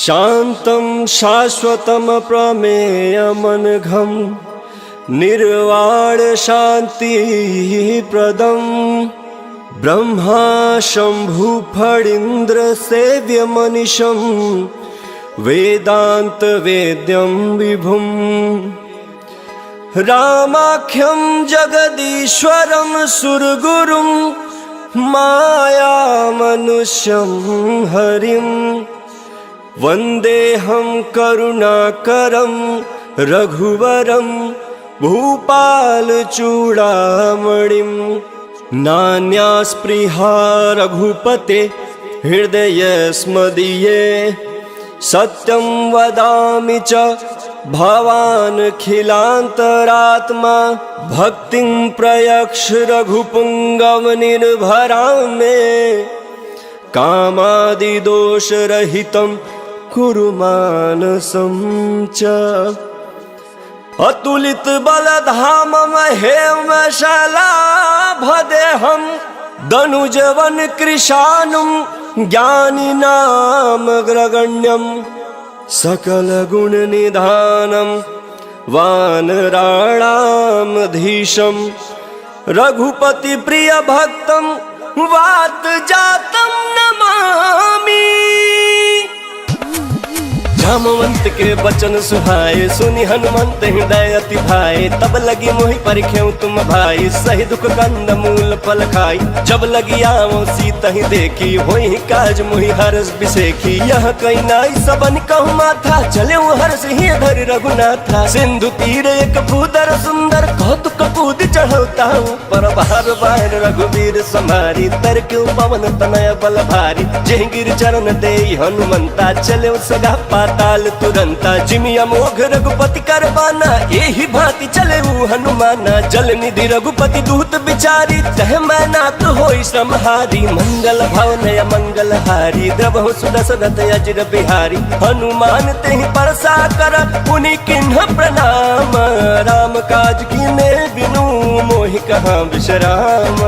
शान्तं शाश्वतं प्रमेयमनघं निर्वाण शान्तिप्रदं ब्रह्मा शम्भु फणीन्द्र सेव्यमनिशं वेदान्त वेद्यं विभुं रामाख्यं जगदीश्वरं सुरगुरुं मायामनुष्यं हरिं वन्देऽहं करुणाकरं रघुवरं भूपालचूडामणिं नान्यास्पृहा रघुपते हृदयस्मदीये सत्यं वदामि च भवानखिलान्तरात्मा भक्तिं प्रयक्ष रघुपुङ्गवनिर्भरां मे कामादिदोषरहितं कुरु मानसं च अतुलितबलधामं हेमशलाभदेहं दनुजवन कृशानुं ज्ञानिनामग्रगण्यं सकलगुणनिधानं वानराणामधीशं रघुपतिप्रियभक्तं वातजातं नमामि। जामवंत के बचन सुहाए सुनि हनुमंत हृदय अति भाए तब लगी मोहि परिख्यऊ तुम भाई सही दुख कंद मूल फल खाई जब लगी आवो सीता ही देखी होई काज मोहि हरस बिसेखी यह कई नाई सबन कहु माथा चले हर्ष ही धरि रघुनाथा सिंधु तीर एक भूदर सुंदर कौतुक कूद चढ़ौता पर बार बार रघुवीर समारी तर क्यों पवन तनय बल भारी जय गिर चरण दे हनुमंता चले सगा पाताल तुरंता जिमिया मोघ रघुपति करबाना यही भांति चले हनुमाना जल निधि रघुपति दूत बिचारी तह मैनाक होई श्रमहारी मंगल भवनय मंगल हारी द्रवहु सुदशरथ अजिर बिहारी हनुमान तेहि परसा कर पुनि किन्ह प्रणाम राम काज कीने बिनु मोहि कहाँ विश्राम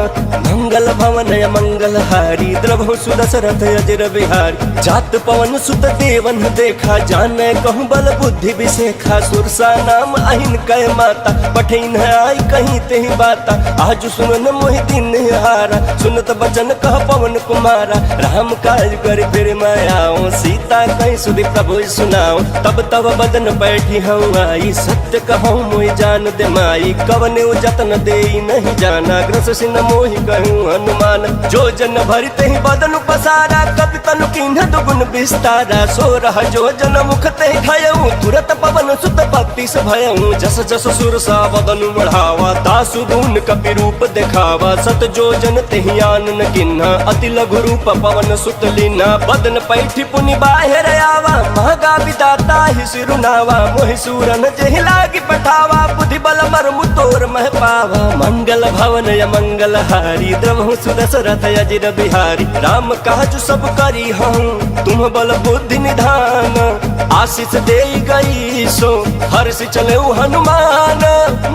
मंगल भवनय मंगल हारी द्रवहु सुदशरथ अजिर बिहारी जात पवन सुत देवन देखा जाने कहूँ बल बुद्धि विशेखा सुरसा नाम अहिन कह माता पठिन आई कहीं तेहि बाता आज सुन मोहि दिन हारा सुनत बचन कह पवन कुमारा राम काज कर फिर मैं आओ सीता कहीं सुधि प्रभु सुनाओ तब तब बदन बैठी हूँ आई सत्य कहूँ मोहि जान दे माई कवने जतन दे नहीं जाना ग्रस सिन मोहि कहूँ हनुमान जो जन भरि तेहि बदन पसारा कपि तनु किन्ह दुगुन विस्तारा सो रह जो जन मुख ते खयऊ तुरत पवन सुत भक्ति से भयऊ जस जस सुर सा वदन बढ़ावा दासु दून कपि रूप दिखावा सत जो जन तेहि आनन किन्हा अति लघु रूप पवन सुत लीना बदन पैठी पुनि बाहिर आवा महगा विदाता ही सिरुनावा मोहि सूरन जेहि लागी पठावा बुद्धि बल मर्मु तोर मह पावा मंगल भवन य मंगल हारी द्रवहु सुदशरथ अजिर बिहारी राम काज सब करी हूँ तुम बल बुद्धि निधान आशीष दे गई सो हर्ष चले हनुमान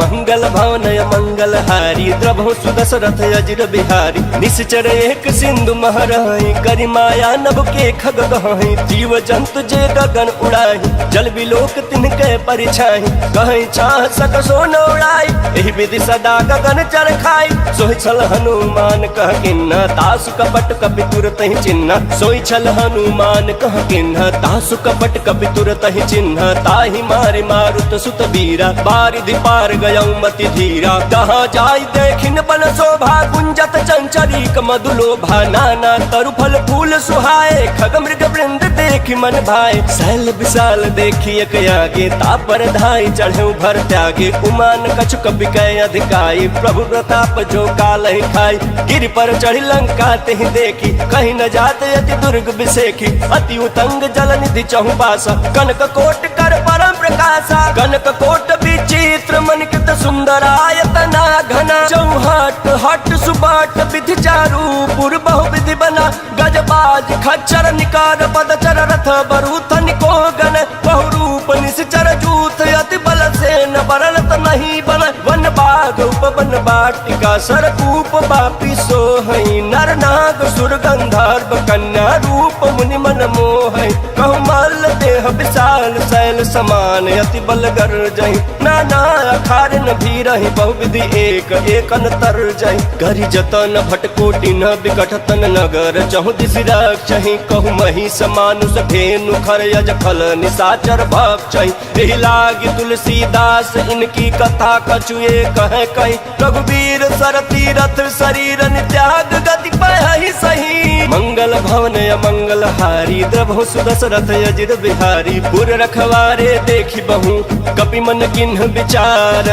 मंगल भवन मंगल हारी द्रवहु सुदशरथ अजिर बिहारी निश्चर एक सिंधु महराई करि माया नभ के खग गहाई जीव जंतु जे गगन उड़ाई जल बिलोक तिनके परिछाई कहीं चाह सक सो न उड़ाई एहि विधि सदा गगन चर खाई सोहि छल हनुमान कह किन्ना तासु कपट कपि तुरत ही चिन्ह सोहि छल हनुमान कह किन्ना तासु कपट कपि तुरत ही चिन्ह ताहि मारे मारुत सुत बीरा बारिधि पार गयऊ मति धीरा कहाँ जाई देखिन बन शोभा गुंजत चंचरीक मधुलोभा नाना तरु फल फूल सुहाए खग मृग वृंद देखि मन भाए शैल विशाल देखी एक आगे तापर धाई चढ़े भर त्यागे उमान कछु कपि कह अधिकाई प्रभु प्रताप जो काल ही खाई गिरि पर चढ़ी लंका तेहि देखी कहीं न जाते अति दुर्ग बिसेखी अति उतंग जल निधि चहु पासा कनक कोट कर परम प्रकाशा कनक कोट विचित्र मनिकृत सुंदरायतना घना चौहट हट सुबाट विधि चारु पुर बहु विधि बना गजबाज खच्चर निकार पदचर रथ बरूथ निको गण बहु रूप निश्चर जूथ अति बल से न बरलत नहीं बन वन बाघ उपवन बाटिका सरकूप बापी सोहई नर नाग सुर गंधर्व कन्या रूप मुनि मन मोहई कहु मल्ल देह विशाल शैल समान अति बलगर जही नाना अखार न भी रही बहुविधि एक एक अंतर जही करी जतन भटकोटि न विकट तन नगर चहुदिश रक्षहि कहु मही समानुष धेनु खर यज फल निशाचर भक्षहि एहि लागी तुलसीदास इनकी कथा कछुए कहे कही रघुवीर सरती रथ शरीर त्याग गति पहि सही मंगल भवन अमंगल हारी द्रभु सुदशरथ अजिर बिहारी पुर रखवारे देखी बहु कपि मन किन्ह विचार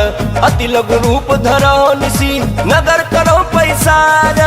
अति लघु रूप धरो निसी नगर करो पैसार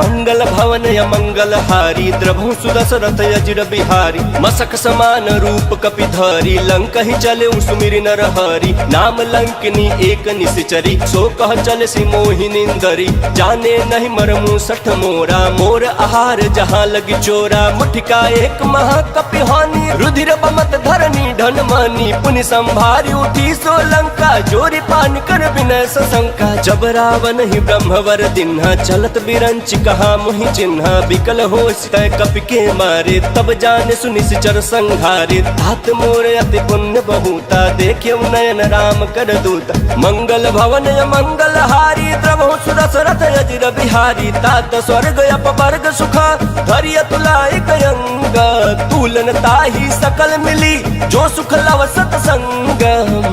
मंगल भवन अमंगल हारी द्रभु सुदशरथ अजिर बिहारी मसक समान रूप कपि धरी लंक ही चले सुमिरि नर हरि नाम लंकनी एक निश्चरी सो कह चल सी मोहिनिंदरी जाने नहीं मरमु सठ मोरा मोर आहार जहाँ लगी चोरा मुठिका एक महाकपि हानि रुधिर बमत धरनी धन मानी पुनि संभारी उठी सोलंका जोरी पान कर विनय सशंका जब रावण ही ब्रह्मवर दिन्हा चलत बिरंच कहा मुहि चिन्हा विकल हो तय कपि के मारे तब जाने सुनि सिचर संघारे तात मोर अति पुण्य बहुता देखे नयन राम कर दूत मंगल भवन मंगल हारी द्रवहु सुदशरथ अजिर बिहारी तात स्वर्ग अपवर्ग सुखा धैर्य तुलाय कयंग तुलन ताही सकल मिली जो सुख लव सतसंग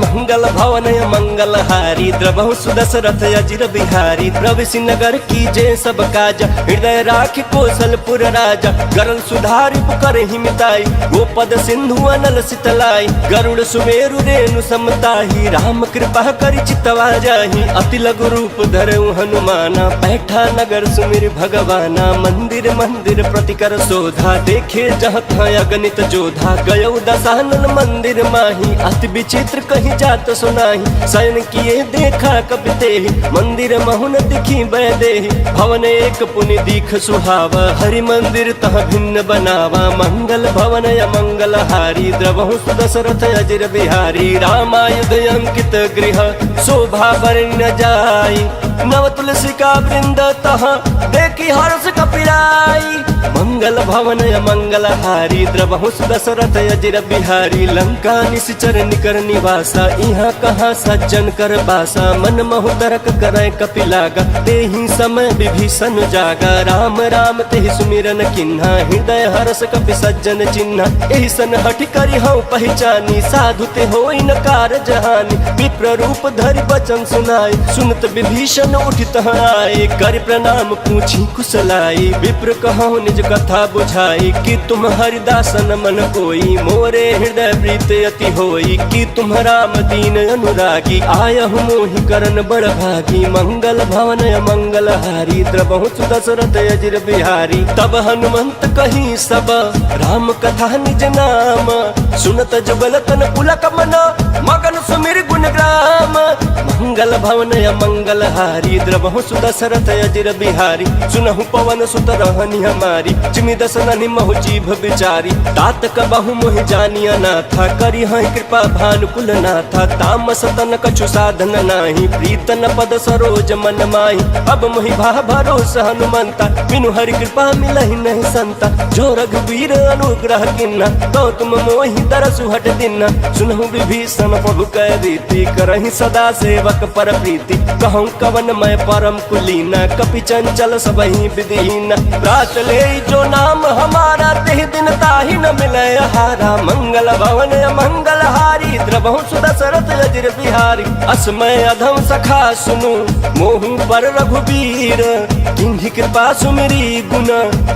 मंगल भवन मंगल हारी द्रवहु सुदशरथ अजिर बिहारी प्रविशि नगर कीजे सब काज हृदय राखि कौशलपुर राजा गरल सुधारि पुकर हिमिताई गोपद सिंधु अनल सितलाई गरुड़ सुमेरु रेणु समताही राम कृपा करि चितवा जाहि अति लघु रूप धरऊ हनुमाना बैठा नगर सुमिर भगवाना मंदिर मंदिर प्रतिकर शोधा देखे जहाँ अगणित जोधा गयो दशानन मंदिर माही अति विचित्र कहीं जात सुनाही शयन किए देखा कपि तेहि मंदिर महुन दिखी बैदेहि भवन एक पुनि दीख सुहावा हरि मंदिर तह भिन्न बनावा मंगल भवन अमंगल हारी द्रवहु सुदशरथ अजिर बिहारी रामायुध अंकित गृह शोभा बरन जाई नव तुलसी का वृंद तह देखी हर्ष कपिराई मंगल भवन अमंगल हारी द्रवहु सुदशरथ अजिर बिहारी लंका निश्चर निकर निवासा यहाँ कहाँ सज्जन कर बासा मन महु तरक करे कपि लागा तेहि समय विभीषण जागा राम राम तेहि सुमिरन किन्हा हृदय हर्ष कपि सज्जन चिन्हा एहि सन हठ करि हऊ पहचानी साधु ते होई न कार जहानी विप्र रूप धरि बचन सुनाई सुनत विभीषण उठित आए कर प्रणाम पूछी कुशलाई विप्र कहूँ निज कथा बुझाई कि तुम हरिदासन मन कोई मोरे हृदय प्रीत अति होई कि तुम राम दीन अनुरागी आयहु मोहि करन बड़ भागी मंगल भवन मंगल हारी द्रवहु सुदशरथ अजिर बिहारी तब हनुमंत कही सब राम कथा निज नाम सुनत जुगल तन पुलक मन मगन सुमिर गुण ग्राम मंगल भवन मंगल हारी द्रवहु सुदशरथ अजिर बिहारी सुनहु पवन सुत रहनी हमारी चिमि दसननि महु जीभ विचारी तात कबहु मोहि जानिया नाथा करी हई कृपा भानुकुल नाथा तामस तन कछु साधन नाही प्रीतन पद सरोज मन माही अब मोहि भा भरोस हनुमंता बिनु हरि कृपा मिलहि नहीं संता जो रघुवीर अनुग्रह किन्ना तो तुम मोहि दरसु हट दिन्ना सुनहु विभीषण प्रभु कै रीति करहि सदा सेवक पर प्रीति कहूँ कवन मैं परम कुलीना कपि चंचल सबहि विधिहीन रात ले जो नाम हमारा तेहि दिन ताहि न मिले हारा मंगल भवन मंगल हारी द्रवहु सुदशरथ अजिर बिहारी असमय अधम सखा सुनु मोहु पर रघुवीर किन्हि कृपा सुमिरी गुण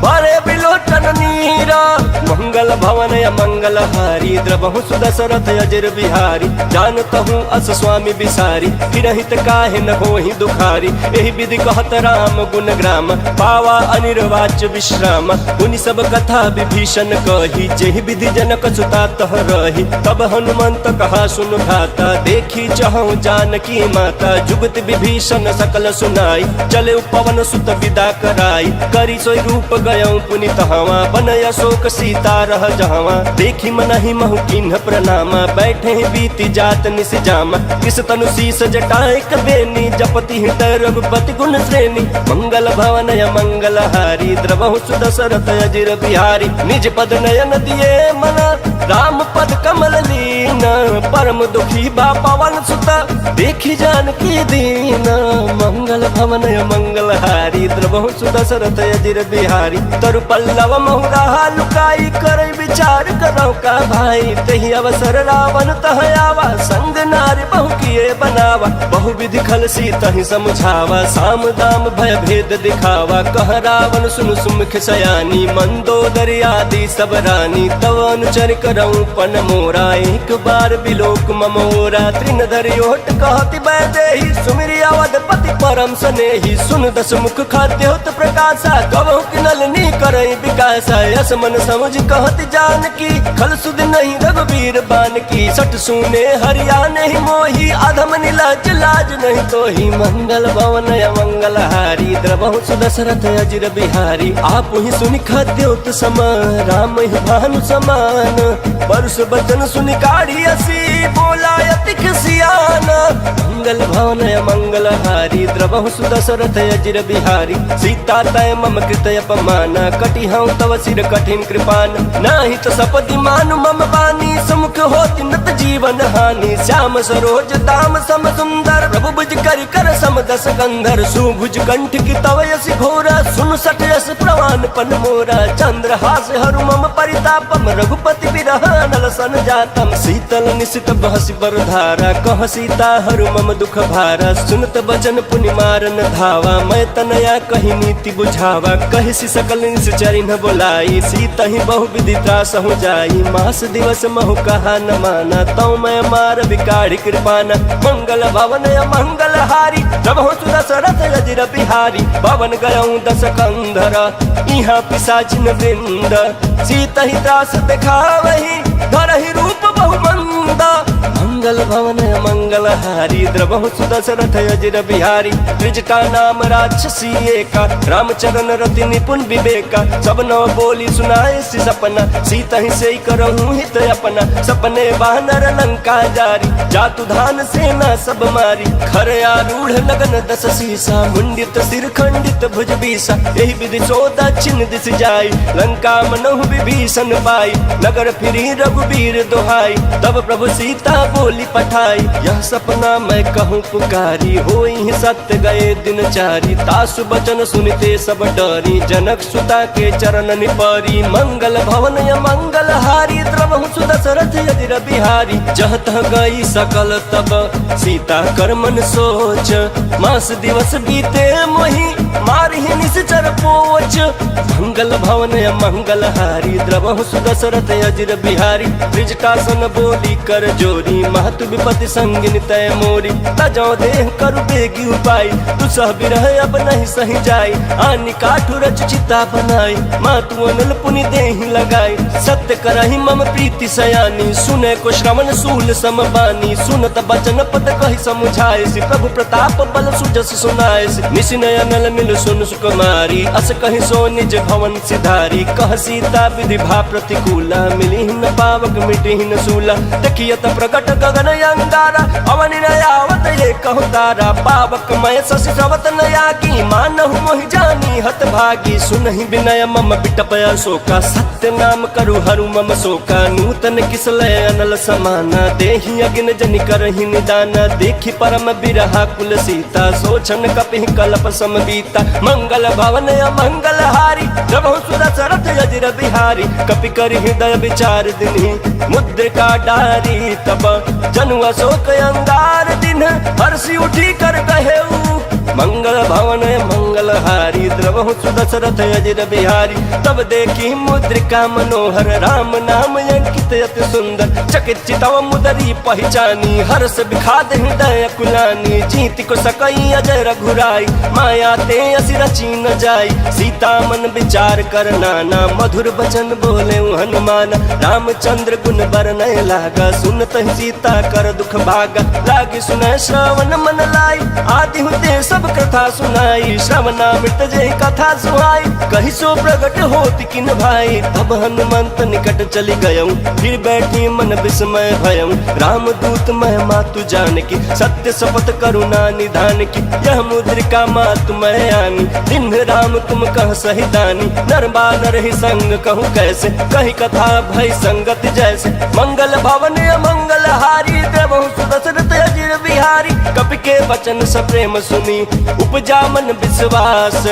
बरे बिलोचन नीरा मंगल भवन मंगल हारी द्रवहु सुदशरथ अजिर बिहारी जानतहु अस स्वामी बिसारी फिरहित काहे न होहि दुखारी एहि विधि कहत राम गुण ग्राम पावा अनिर्वाच्य विश्राम उनि सब कथा विभीषण कही जेहि विधि जनक सुता तह रही तब हनुमंत कहा सुन भाता देखी चहु जानकी माता जुगत विभीषण सकल सुनाई चले पवन सुत विदा कराई करी सोई रूप गयौ पुनित हवा बनय अशोक सीता रह जहवा देखी मनहि महु किन्ह प्रणामा बैठे बीती जात निस जामा किस तनु शीस जटाए कबेनी जपति हृदय रघुपति गुण श्रेणी मंगल भवन मंगल हारी द्रवहु सुदशरथ अजिर बिहारी निज पद नयन दिए मन राम पद कमल लीन, परम दुखी बा पवन सुत, देखी जानकी दीन। मंगल भवन मंगल हारी, द्रवहु सुदशरथ अजिर बिहारी। तरु पल्लव महुरा लुकाई, कर विचार करो का भाई। तही अवसर रावण तह आवा, संग नारी बहु किए बनावा। बहु विधि खल सीतहि समझावा, साम दाम भय भेद दिखावा। कह रावण सुन सुमुख सयानी, मंदोदरी आदि सब रानी। तव अनुचर करऊं पन मोरा, एक बार बिलोक ममोरा। तृण धरि ओट कहति वैदेही, सुमिरि अवधपति परम सनेही। सुन दस मुख खाद्य होत प्रकाशा, कबहु किनलनी करई विकासा। यस मन समझ कहति जानकी, खल सुध नहीं रघुवीर बान की। सठ सुने हरिया नहीं मोही, अधम निलज लाज नहीं तोही। मंगल भवन मंगल हारी, द्रवहु सुदशरथ अजिर बिहारी। आप ही सुनि खाद्योत समान, राम ही भानु समान। परुष बचन सुनि काढ़ी असी, बोला अति खिसियाना। मंगल भवन मंगल हारी, द्रवहु सुदशरथ अजिर बिहारी। सीता तय मम कृत अपमाना, कटि हूँ तव सिर कठिन कृपान। नाही तो सपदि मानु मम बानी, समुख होति नत जीवन हानि। श्याम सरोज दाम सम सुंदर, प्रभु भुज करि कर सम दस कंधर। सुभुज कंठ की तव यसी घोरा, सुन सठ यस प्रवान पन मोरा। चंद्र हास हरु मम परितापम, रघुपति बिरह नल सन जातम। शीतल निशित बहसि बरधारा, कह सीता हरु मम दुख भारा। सुनत बचन पुनि मारन धावा, मैं तनया कही नीति बुझावा। कहिसि सकल निश्चरि न बोलाई, सीता ही बहु विधि त्रास हो जाई। मास दिवस महु कहा न माना, तौ मैं मार बिकाढ़ी कृपाना। मंगल भवन मंगल हारी, प्रभु सुदशरथ अजिर बिहारी। पवन गयऊं दस कंधर, इहाँ पिशाचिन वृंद। सीता ही त्रास दिखावही, धरहि रूप बहु मंद। मंगल भवन मंगल हारी, द्रवहु सुदशरथ अजिर बिहारी। त्रिजटा नाम राक्षसी एका, रामचरण रति निपुण विवेका। सब नव बोली सुनाए सि सपना, सीता ही से करहूँ हित अपना। सपने बानर लंका जारी, जातु धान सेना सब मारी। खर आरूढ़ लगन दस सीसा, मुंडित सिर खंडित भुज बीसा। यही विधि सो दक्षिण दिश जाई, लंका मनहु विभीषण पाई। नगर फिरी रघुबीर दोहाई, तब प्रभु सीता बोली पठाई। यह सपना मैं कहूँ पुकारी, होई सत्य गए दिन चारी। तासु बचन सुनते सब डरी, जनक सुता के चरण निपरी। मंगल भवन मंगल हारी, द्रवहु सुदशरथ अजिर बिहारी। जह तह गई सकल तब, सीता कर मन सोच। मास दिवस बीते मोहि, मारहि निश्चर पोच। मंगल भवन मंगल हारी, द्रवहु सुदशरथ अजिर बिहारी। त्रिजटासन बोली कर जोरी, महतु विपति संगिन तय मोरी। तजौ देह करु बेगी उपाय, दुसह बिरह अब नहीं सही जाय। आनि काठु रच चिता बनाई, मातु अनल पुनि देहि लगाई। सत्य करहि मम प्रीति सयानी, सुने को श्रवण सूल सम बानी। सुनत बचन पद कहि समुझाए, प्रभु प्रताप बल सुजस सुनाए। निशिनय अनल मिल सुन सुकुमारी, अस कहि सो निज भवन सिधारी। कह सीता विधि भा प्रतिकूला, मिली न पावक मिटी न सूला। देखियत प्रगट गगन अंगारा, अवनि नयावत ये कहु तारा। पावक मय शशि श्रवत नयागी, मानहु मोहि जानी हत भागी। सुनहि विनय मम बिटप अशोका, सत्य नाम करु हरु मम शोका। नूतन किसलय अनल समाना, देहि अगिन जनि करहि निदाना। देखि परम बिरहा कुल सीता, सोचन कपिहि कल्प समबीता। मंगल भवन मंगल हारी, प्रभु सुदशरथ अजिर बिहारी। कपि कर हृदय विचार दिन्हि, मुद्रिका डारी। तब जनु अशोक अंगार दिन, हर्षि उठी कर कहेऊ। मंगल भवन मंगल हारी, द्रवहु सुदशरथ अजिर बिहारी। तब देखी मुद्रिका मनोहर, राम नाम अंकित अति सुंदर। चकित चितव मुदरी पहचानी, हर्ष विखाद हृदय कुलानी। जीति को सकई अजय रघुराई, माया ते असि रची न जाई। सीता मन विचार कर नाना, मधुर बचन बोले हनुमान। रामचंद्र गुण बरनय लागा, सुनत सीता कर दुख भागा। लागी सुनय श्रवण मन लाई, आदि हुते सब सब कथा सुनाई, श्रवणामृत जय कथा सुहाई, कही सो प्रगट होत किन भाई। तब हनुमंत निकट चली गयऊं, फिर बैठी मन विस्मय भयऊं। रामदूत महिमा तु जान की, सत्य शपथ करुणा निधान की, यह मुद्रिका मातु मैं आनी। दिन राम तुम कह सही दानी, नर बानर ही संग कहूँ कैसे, कही कथा भई संगत जैसे। मंगल भवन अमंगल हारी, देवहु सुदशरथ अजिर बिहारी। कपि के वचन सप्रेम सुनी, उपजा मन विश्वास,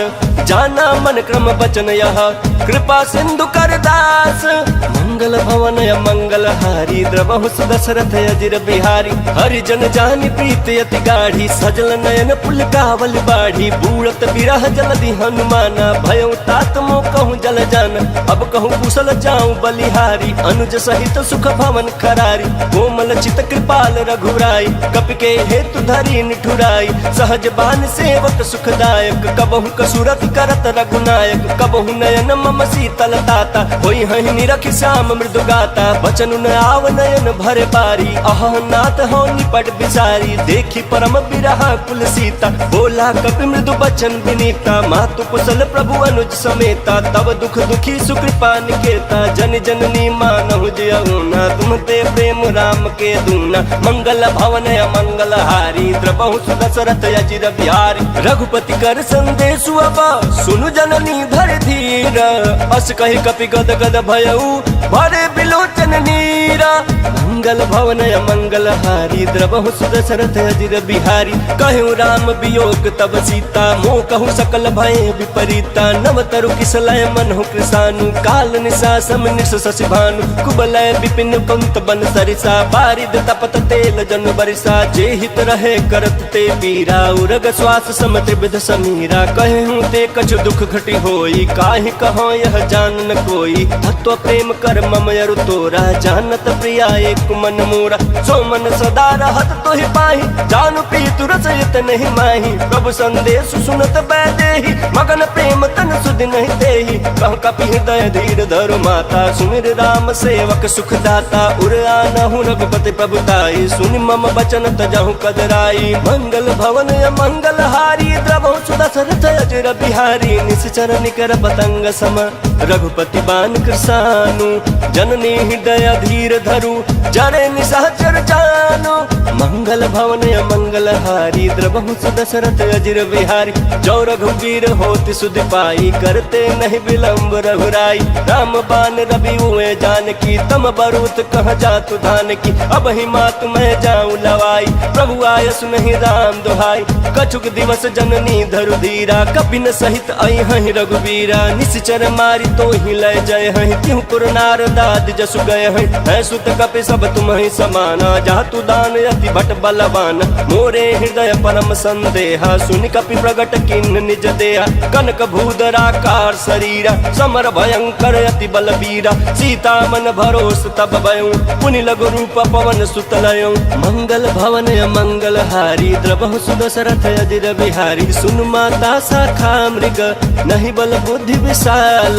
जाना मन क्रम वचन यह, कृपा सिंधु कर दास। मंगल भवन अमंगल हारी, द्रवहु सुदशरथ अजिर बिहारी। हरिजन जानि प्रीति अति गाढ़ी, सजल नयन पुलकावल बाढ़ी। बूढ़त बिरह जलधि हनुमाना, भयउ तात मोह कहूँ जल जाना। अब कहूँ कुशल जाऊँ बलिहारी, अनुज सहित सुख भवन खरारी। कोमल चित कृपाल रघुराई, कपि के हेतु धरी निठुराई। सहज बान सेवक सुखदायक, कबहु कसुरत करत रघुनायक। कबहु नयन मम शीतल ताता, होई हहि निरखि श्याम मृदु गाता। बचन न आव नयन भरे बारी, अह नाथ हो निपट बिसारी। देखी परम बिरहा कुल सीता, बोला कपि मृदु बचन विनीता। मातु कुशल प्रभु अनुज समेता, तब दुख दुखी सुकृपा निकेता। जन जननी मानहु जयउना, तुम ते प्रेम राम के दूना। मंगल भवन अमंगल हारी, द्रवहु सुदशरथ अजिर बिहारी। रघुपति कर संदेशु अब, सुनु जननी धर धीर। अस कहि कपि गद गद भयउ, भरे बिलोचन नीरा। मंगल भवन अमंगल हारी, द्रवहु सुदशरथ अजिर बिहारी। कहु राम वियोग तब सीता, मोह कहु सकल भय विपरीता। नव तरु किसलय मनहु कृसानु, काल निशा सम निश शशि भानु। कुबलय विपिन पंत बन सरिसा, बारिद तपत तेल जन बरिसा। जे हित रहे करत ते पीरा, उरग श्वास सम त्रिविध समीरा। कहूँ ते कछु दुख घटी होई, काहि कहो यह जान न कोई। तत्व प्रेम कर मम अरु तोरा, जानत प्रिया एक मन मोरा। सो मन सदा रहत तोहि पाहि, जानु प्रीतु रसयत नहीं माही। प्रभु संदेश सुनत बैदेहि, मगन प्रेम तन सुधि नहीं देहि। कह कपि हृदय धीर धरु माता, सुमिर राम सेवक सुख दाता। उर आनहु रघुपति प्रभुताई, सुनि मम बचन तजहु कदराई। मंगल भवन अमंगल हारी, द्रवहु सुदशरथ अजिर बिहारी। निश्चर निकर पतंग सम, रघुपति बान कृसानु। जननी हृदय धीर धरु, जरे निशाचर जानु। मंगल भवन अमंगल हारी, द्रवहु सुदशरथ अजिर बिहारी। जो रघुवीर होति सुधि पाई, करते नहीं विलंब रघुराई। राम बान रवि हुए जानकी, तम बरूत कह जातु धान की। अब ही मात मैं जाऊं लवाई, प्रभु आय सुनहि राम दुहाई। कछुक दिवस जननी धरु धीरा, कपिन सहित आई हहि रघुवीरा। निश्चर मारी तो ही लय जय हहि, तिहु पुर नारदाद जसु गए हहि। है सुत कपि सब तुम ही समाना, जातु दान अति भट बलवान। मोरे हृदय परम संदेहा, सुनि कपि प्रगट किन निज देहा। कनक भूधराकार शरीरा, समर भयंकर अति बलबीरा। सीता मन भरोस तब भयउ, पुनि लघु रूप पवन सुत लयउ। मंगल भवन अमंगल हारी, द्रवहु सुदशरथ अजिर बिहारी। सुन माता शाखा मृग, नहीं बल बुद्धि विशाल।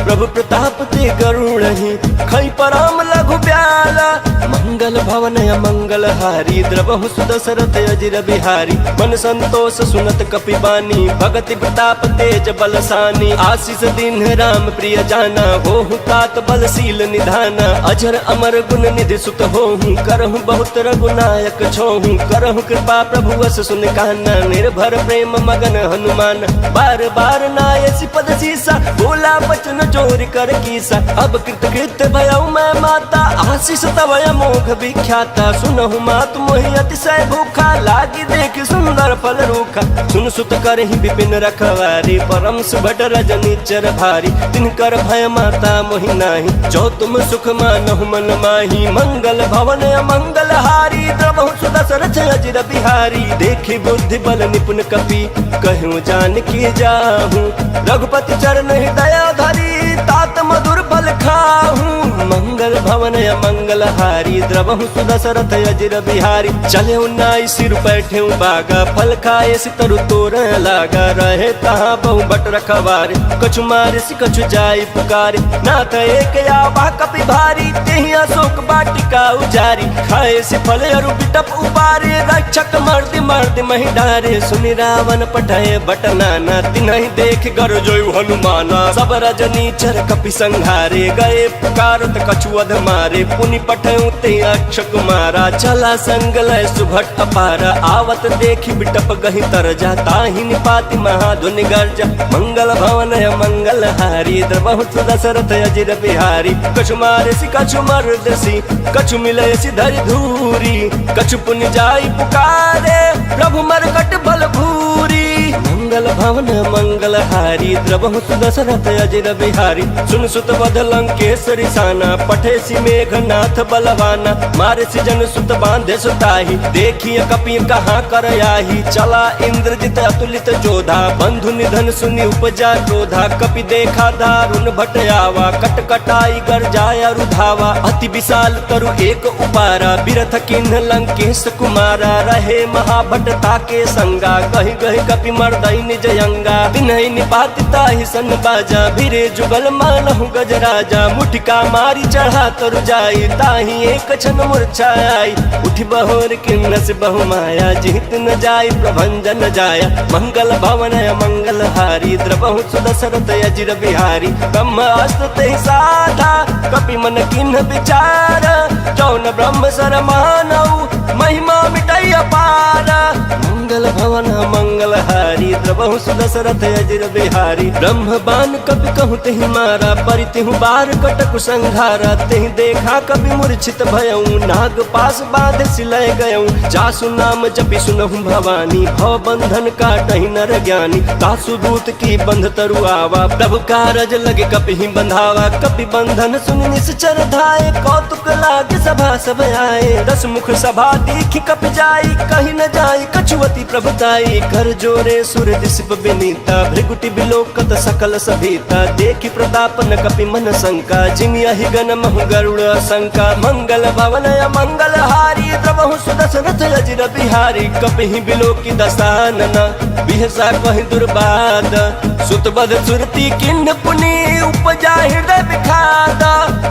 प्रभु प्रताप ते गरुड़हि, खई परम लघु ब्याला। मंगल भवन अमंगल हारी, द्रवहु सुदशरथ अजिर बिहारी। मन संतोष सुनत कपि बानी, भगति प्रताप तेज बलसानी। आशीष दीन राम प्रिय जाना, होहु तात बलशील निधाना। अजर अमर गुण निधि सुत होहु, करहु बहुत रघुनायक छोहु। करहु कृपा प्रभु वस सुन कहना, निर्भर प्रेम मगन हनुमान। बार बार नायसी पद सीसा, बोला बचन चोरी कर कीसा। अब कृत कृत्य भयउ मैं माता, आशीष तव अमोघ विख्याता। सुनहु मात मोहि अतिशय भूखा, लागी देख सुंदर फल रूखा। सुन सुत करहि विपिन रखवारी, परम सुभट रजनीचर भारी। तिनकर भय माता मोहि नाही, जो तुम सुख मानहु मन माही। मंगल भवन अमंगल हारी, द्रवहु सुदशरथ अजिर बिहारी। देखी बुद्धि बल निपुण कपि, कहूँ जानकी जाहू। रघुपति चरण हृदय धरी, तात मधुर फल फल खाहूँ। मंगल भवन मंगल हारी द्रवहु सुदशरथ अजिर बिहारी। चले उन्नाई सिर बैठे बागा फल खाए सितरु तोर लागा। रहे तहाँ बहु बट रखवारे कछु मारे सि कछु जाई पुकारे। नाथ एक आवा कपि भारी तेहि अशोक बाटिका उजारी। खाए से फल अरु बिटप उबारे रक्षक मर्द मर्द मही डारे। सुनि रावण पठाए बट नाना तिन्हि देख गर जोयु हनुमाना। सब रजनी चर कपि संहारे गए पुकारत कछुअध मारे। पुनि पठयु ते अक्ष कुमारा चला संग लय सुभट अपारा। आवत देखि बिटप गहि तरजा ताहि निपाति महाधुनि गर्जा। मंगल भवन मंगल हारी द्रवहु दशरथ अजिर बिहारी। कछु मारे सि कछु मर्दसी कछु मिलय सि धरि धूरी। कछु पुनि जाई पुकारे प्रभु मरकट बल भूरी। मंगल भवन मंगल हारी द्रवहु दशरथ अजिर बिहारी। सुन सुत बध लंकेश्वरी साना पठे सि मेघनाथ बलवाना। मारे सि जन सुत बांधे सुताही देखिए कपि कहाँ कर आही। चला इंद्रजित अतुलित जोधा बंधु निधन सुनि उपजा क्रोधा। कपि देखा दारुण भट आवा कट कटाई गर जाया रुधावा। अति विशाल तरु एक उपारा बिरथ किन्ह लंकेश कुमारा। रहे महाभट ताके संगा गहि गहि कपि मर्दई निज अंगा। तिन्हि निपाति ताहि सन बाजा भिरे जुगल मानहु गजराजा। मुठिका मारी चढ़ा तरु जाई ताहि एक क्षण मूर्छा आई। उठि बहोर किन्न से बहु माया जीत न जाई प्रभंजन जाया। मंगल भवन मंगल हारी द्रवहु दशरथ अजिर बिहारी। ब्रह्मास्त्र ते साधा कपि मन किन्ह विचार। जौन ब्रह्म सर मानऊ महिमा मिटई अपार। मंगल भवन मंगल हारी द्रवहु दशरथ अजिर बिहारी। ब्रह्म बान कपि कहु तेहि मारा परितिहु बार कटकु संघारा। तेहि देखा कपि मूर्छित भयऊ नाग पास बाध सिलय गयऊ। जासु नाम जपि सुनहु भवानी भव बंधन काटहि नर ज्ञानी। तासु दूत की बंध तरु आवा प्रभु कारज लगे कपि ही बंधावा। कपि बंधन सुनि निश्चर धाये कौतुक लागे सभा सब आए। दस मुख सभा देखि कपि जाई कहि न जाई कछुवती प्रभुताई। कर जोरे सुर दिसप विनीता भृगुटि बिलोकत सकल सभीता। देखि प्रताप न कपि मन शंका जिमि अहि गण महु गरुड़ शंका। मंगल भवन मंगल हारी द्रवहु दशरथ अजिर बिहारी। कपि ही बिलोकि दसानन बिहसा कहि दुर्बाद। सुत बध सुरति किन्ह पुनि उपजा हृदय विखाद।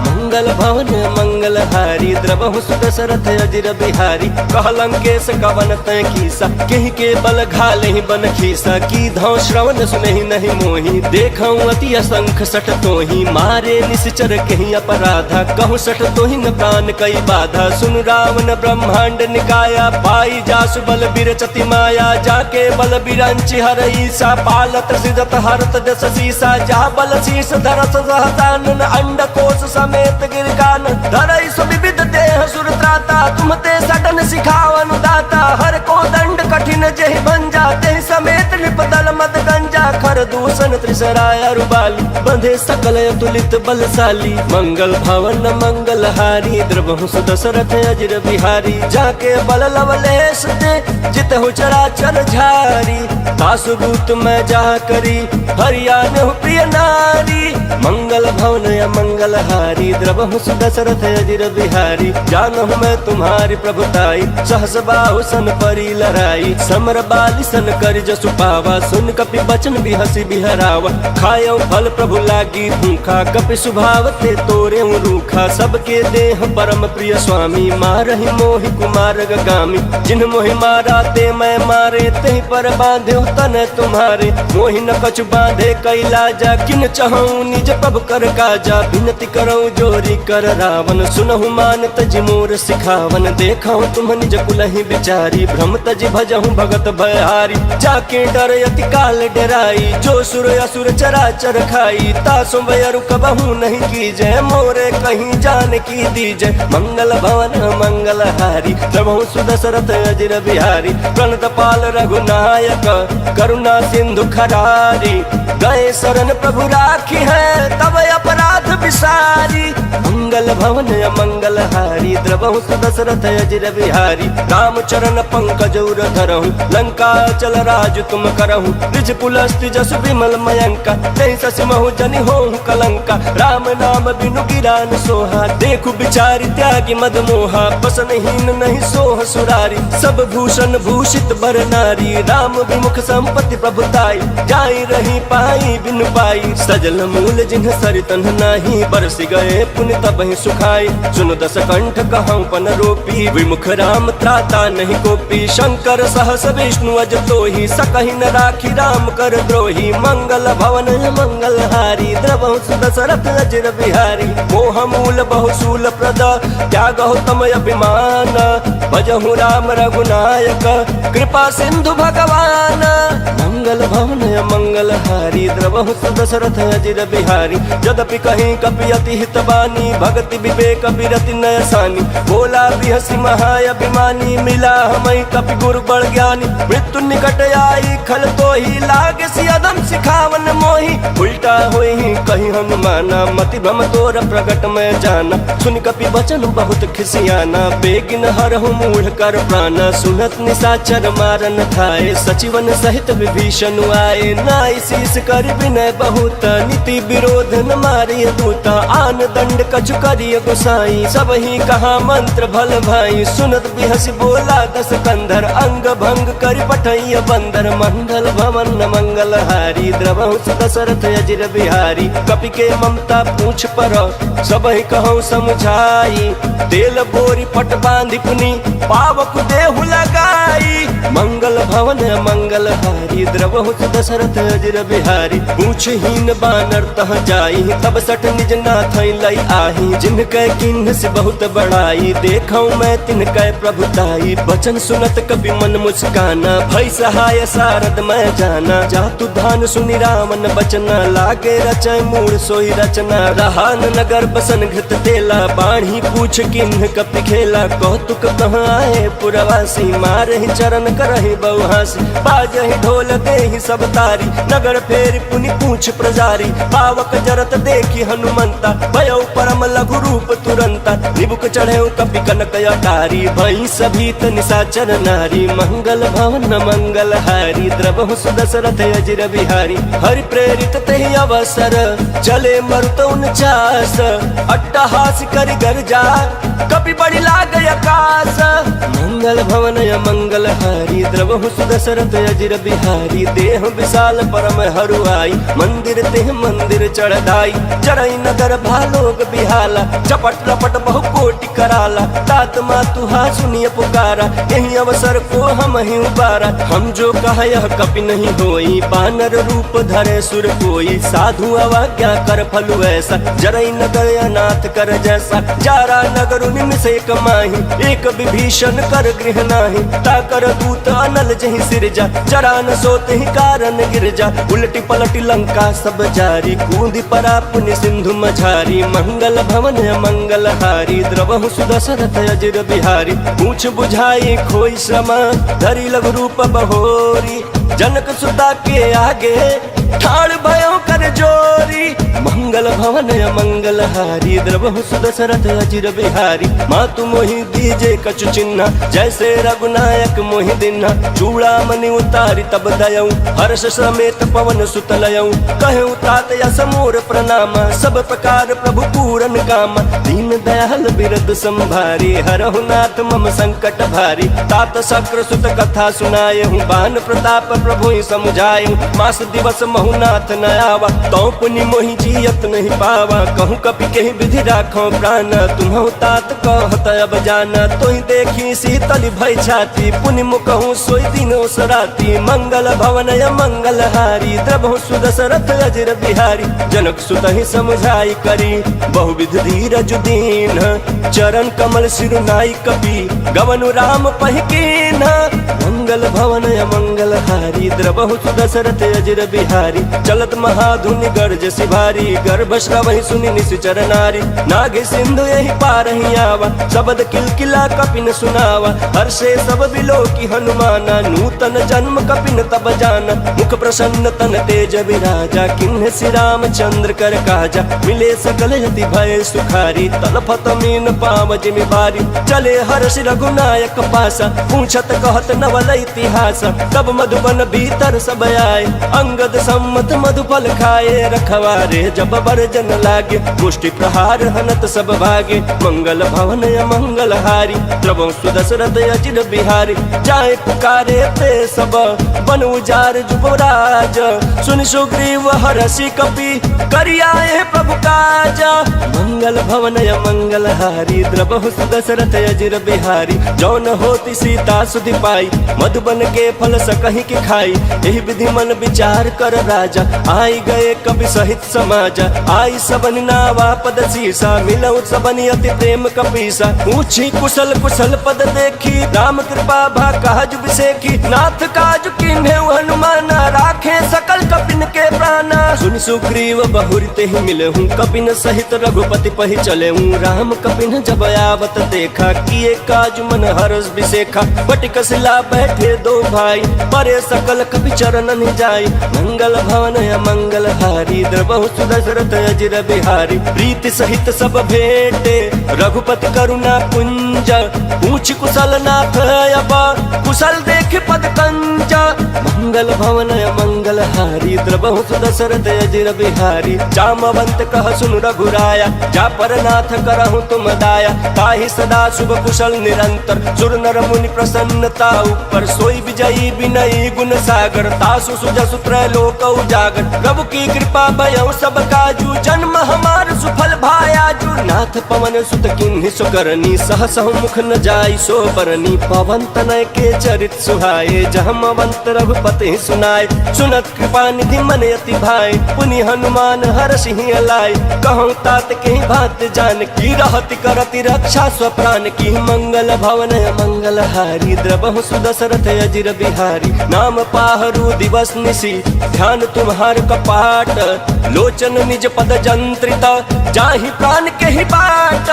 मंगल भवन मंगल हारी द्रवहु दशरथ अजिर बिहारी। कह लंकेश कवन तै कीसा केहि के बल घालहि बन खीसा। की धौ श्रवण सुनहि नहीं मोहि देखऊँ अति असंख सठ तोहि। मारे निश्चर केहि अपराधा कहु सठ तोहि न प्राण कई बाधा। सुन रावण ब्रह्मांड निकाया पाई जासु बल बिरचति माया। जाके बल बिरंचि हरई सा पालत सिजत हरत दस सीसा। जा बल शीस धरस सहसानन अंड कोश समेत गिरगान। धरई सुविविध देह सुर त्राता तुम ते सटन सिखावन दाता। हर को दंड कठिन जेहि भंजा तेहि समेत निपदल मद गंजा। खर दूषण त्रिसराय रुबाली बंधे सकल अतुलित बलशाली। मंगल भवन मंगल हारी द्रवहु दशरथ अजिर बिहारी। जाके बल लवलेश दे जितहु चराचर झारी। तासु दूत मैं जा करी हरियाण प्रिय नारी। मंगल भवन मंगल हारी द्रवहु दशरथ अजिर बिहारी। जानहु मैं तुम्हारी प्रभुताई सहस बाहु सन परी लड़ाई। समर बाली सन कर जसु पावा सुन कपि बचन बिहसी बिहरावा। खायो फल प्रभु लागी भूखा कपि स्वभाव ते तोरे रूखा। सबके देह परम प्रिय स्वामी मारहि मोहि कुमार गामी। जिन मोहि मारा ते मैं मारे तेहि पर बांधे तन तुम्हारे। मोहि न कछु बांधे कैलाजा किन चहऊँ निज प्रभु कर काजा। विनती करऊँ जोरी कर रावण सुनहु मान तज मोर सिखावन। देखऊँ तुम निज कुलहि बिचारी भ्रम तज भजहूँ भगत भयहारी। जाके डर अति काल डराई जो सुर असुर चराचर खाई। तासु वयरु कबहू नहीं कीजय मोरे कहीं जान की दीजय। मंगल भवन मंगल हारी द्रवहु दशरथ अजिर बिहारी। प्रणत पाल रघुनायक करुणा सिंधु खरारी। गए शरण प्रभु राखी है तब अपराध विसारी। मंगल भवन मंगल हारी द्रवहु दशरथ अजिर बिहारी। राम चरण पंकज उर धरहु लंका चल राज तुम करहु। निज कुल अस्थि जस विमल मयंका नहीं ससि महु जनि होहु कलंका राम नाम बिनु गिरान सोहा देखु बिचारी त्यागी मद मोहा बसनहीन नहीं सोह सुरारी सब भूषण भूषित बर नारी राम विमुख संपत्ति प्रभुताई जाई रही पाई बिनु पाई सजल मूल जिन्ह सरितन नाही बरस गए पुण्य तबहि सुखाई सुन दस कंठ कहूँ पन रोपी विमुख राम त्राता नहीं गोपी शंकर सहस विष्णु अज तोहि सकहि न राखी राम कर द्रोही मंगल भवन मंगल हारी द्रवहु दशरथ अजर बिहारी मोह मूल बहुसूल प्रद त्यागहु तम अभिमान भजहु राम रघुनायक कृपा सिंधु भगवान मंगल भवन मंगल हारी द्रवहु दशरथ अजर बिहारी यद्यपि कहीं कपि अति हित बानी भक्ति विवेक विरति नयसानी बोला बिहसी महाअभिमानी मिला हमें कपि गुरु बड़ ज्ञानी मृत्यु निकट आई खल तो ही लागे सियदम सिखावन मोही उल्टा होई कहीं हनुमाना मति भ्रम तोर प्रगट में जाना सुन कपि वचन बहुत खिसियाना बेगिन हरहु मूढ़ कर प्राण सुनत निशाचर मारन खाए सचिवन सहित विभीषण आए नाई शीस कर विनय बहुत नीति विरोध न मारिय दूत आन दंड कछु करिय गोसाई सब ही कहा मंत्र भल भाई सुनत बिहस बोला दस कंधर अंग भंग कर पठैय बंदर मंगल भवन मंगल हारी द्रवहु दशरथ अजर बिहारी कपि के ममता पूछ पर सब ही कहूँ समझाई तेल बोरी पट बांधि पुनि पावक देहु लगाई मंगल भवन मंगल हारी द्रवहु दशरथ अजर बिहारी पूछहीन बानर तह जाई तब सठ निज नाथ लई आही जिनके किन्ह से बहुत बड़ाई देखऊं मैं तिनके प्रभुताई वचन सुनत कपि मन मुस्काना भई सहाय सारद मैं जाना जातु धान सुनि रामन बचना लागे रचय मूल सोई रचना रहान नगर बसन घृत तेला बाढ़ी पूछ किन्ह कपि खेला कौतुक कहाँ आए पुरवासी मारहि चरण करहि बहुहासी बाजहि ढोल देहि सब तारी नगर फेर पुनि पूछ प्रजारी पावक जरत देखी हनुमंता भयो परम लघु रूप तुरंता निबुक चढ़े कपि कनक अटारी भई सभीत निशाचर नारी मंगल भवन मंगल हारी द्रवहु दशरथ अजर बिहारी हरि प्रेरित तेहि अवसर चले मरुत 49 अट्टहास करि गर्जा कपि बड़ी लाग आकाश मंगल भवन मंगल हारी द्रवहु दशरथ अजर बिहारी देह विशाल परम हरुआई मंदिर तेह मंदिर चढ़ाई चढ़ई नगर भालोग बिहाला चपट लपट बहु कोटि कराला तात मातुहा सुनिय पुकारा यही अवसर को हम ही उबारा हम जो कहा यह कपि नहीं होई बानर रूप धरे सुर कोई साधु अवज्ञा कर फलु ऐसा जरई नगर अनाथ कर जैसा जारा नगर निमिष एक माही एक विभीषण कर गृह नाही ताकर दूत अनल जहि सिरजा जरा न सोते ही कारण गिरजा उलटी पलटी लंका सब जारी कूदी परा पुनि सिंधु मझारी मंगल भवन मंगल हारी द्रवहु दशरथ अजर बिहारी पूछ बुझाई खोई श्रमा धरी लघु रूप बहोरी जनक सुता के आगे ठाड़ भयो कर जोरी मंगल भवन मंगल हारी द्रवहु दशरथ अजर बिहारी मातु मोहि दीजे कछु चिन्ह जैसे रघुनायक मोहि दिन्हा चूड़ा मनि उतारी तब दयऊ हर्ष समेत पवन सुत लयऊ कहूँ तात यस मोर प्रणाम सब प्रकार प्रभु पूरन काम दीन दयाल बिरद संभारी हरहु नाथ मम संकट भारी तात शक्र सुत कथा सुनाए हूँ बान प्रताप प्रभु ही समुझाए मास दिवस महुनाथ न आवा तो पुनि मोहि जियत नहीं पावा कहूँ कपि कहीं विधि राखो प्राण तुम्हु तात कहत अब जाना तो ही देखी शीतल भय छाती पुनि मुकहु सोई दिनो सराती मंगल भवन मंगल हारी द्रवहु दशरथ अजर बिहारी जनक सुत ही समझाई करी बहुविध धीरज दीन चरण कमल सिरुनाई कपि गवनु राम पहिकीन मंगल भवन मंगल हारी द्रवहु दशरथ अजर बिहारी चलत महाधुनि गर्ज सिभारी गर्भ श्रवहि सुनि निश्चर नारी नागे सिंधु यही पार ही आवा शब्द किलकिला कपि न सुना सुनावा। हर्षे सब बिलो की हनुमाना, नूतन जन्म कपिन तब जाना। मुख प्रसन्न तन तेज विराजा, किन्ह श्री रामचंद्र कर काजा। मिले सकल यति भय सुखारी, तलफत मीन पाव जिमि बारी। चले हर्ष रघुनायक पासा, पूछत कहत नवल इतिहास। तब मधुबन भीतर सब आए, अंगद सम्मत मधुफल खाए। रखवारे जब बरजन लागे, मुष्टि प्रहार हनत सब भागे। मंगल भवन अमंगल हारी, द्रवं सुदशरथ अजिर बिहारी। जाए पुकारे ते सब, बन उजार जुबराज। सुन सुग्रीव हरषि कपि, करियाए प्रभु काज। मंगल भवन अमंगल हारी, द्रवहु सुदशरथ अजिर बिहारी। जौन होती सीता सुधि पाई, मधुबन के फल सकहि के खाई। यही विधि मन विचार कर राजा, आई गए कवि सहित समाजा। आई सबन नावा पद शीसा, मिलऊ सबन अति प्रेम कपीसा। पूछी कुशल कुशल पद देखी, राम कृपा भा काज बिसेखी। नाथ काज कीन्हे हनुमाना, राखे सकल कपिन के प्राणा। सुन सुग्रीव बहुरी तेहि मिलहूँ, कपिन सहित रघुपति पहि चलेहूँ। राम कपिन जब आवत देखा, किए काज मन हरष बिसेखा। बटिक शिला बैठे दो भाई, परे सकल कपि चरणन जाई। मंगल भवन अमंगल हारी, द्रवहु सुदशरथ अजिर बिहारी। प्रीति सहित सब भेंटे, रघुपति करुणा पुंज। पूछ कुशल नाथ अब, कुशल देख पद कंज। मंगल भवन अमंगल हारी, द्रवहु सुदशरथ अजिर बिहारी। जामवंत कह सुन रघुराया, जा पर नाथ करहु तुम दाया। ताहि सदा शुभ कुशल निरंतर, सुर नर मुनि प्रसन्नता ऊपर। सोई विजयी विनयी गुण सागर, तासु सुजसु त्रैलोक उजागर। प्रभु की कृपा भयउ सब काजू, जन्म हमार सुफल भायाजू। नाथ पवन सुत किन्हि सुकरनी, सहसहु मुख न जाई सो बरनी। पवन तनय के चरित सुहाए, जहमवंत रघुपति सुनाए। सुनत कृपा निधि मन अति भाई, पुनि हनुमान हरषि अलाय। कहूँ तात के बात जान की, रहति करति रक्षा स्वप्राण की। मंगल भवन मंगल हारी, द्रवहु सुदशरथ अजिर बिहारी। नाम पाहरु दिवस निशि, ध्यान तुम्हार कपाट। लोचन निज पद जंत्रित, जाहि प्राण के ही बाट।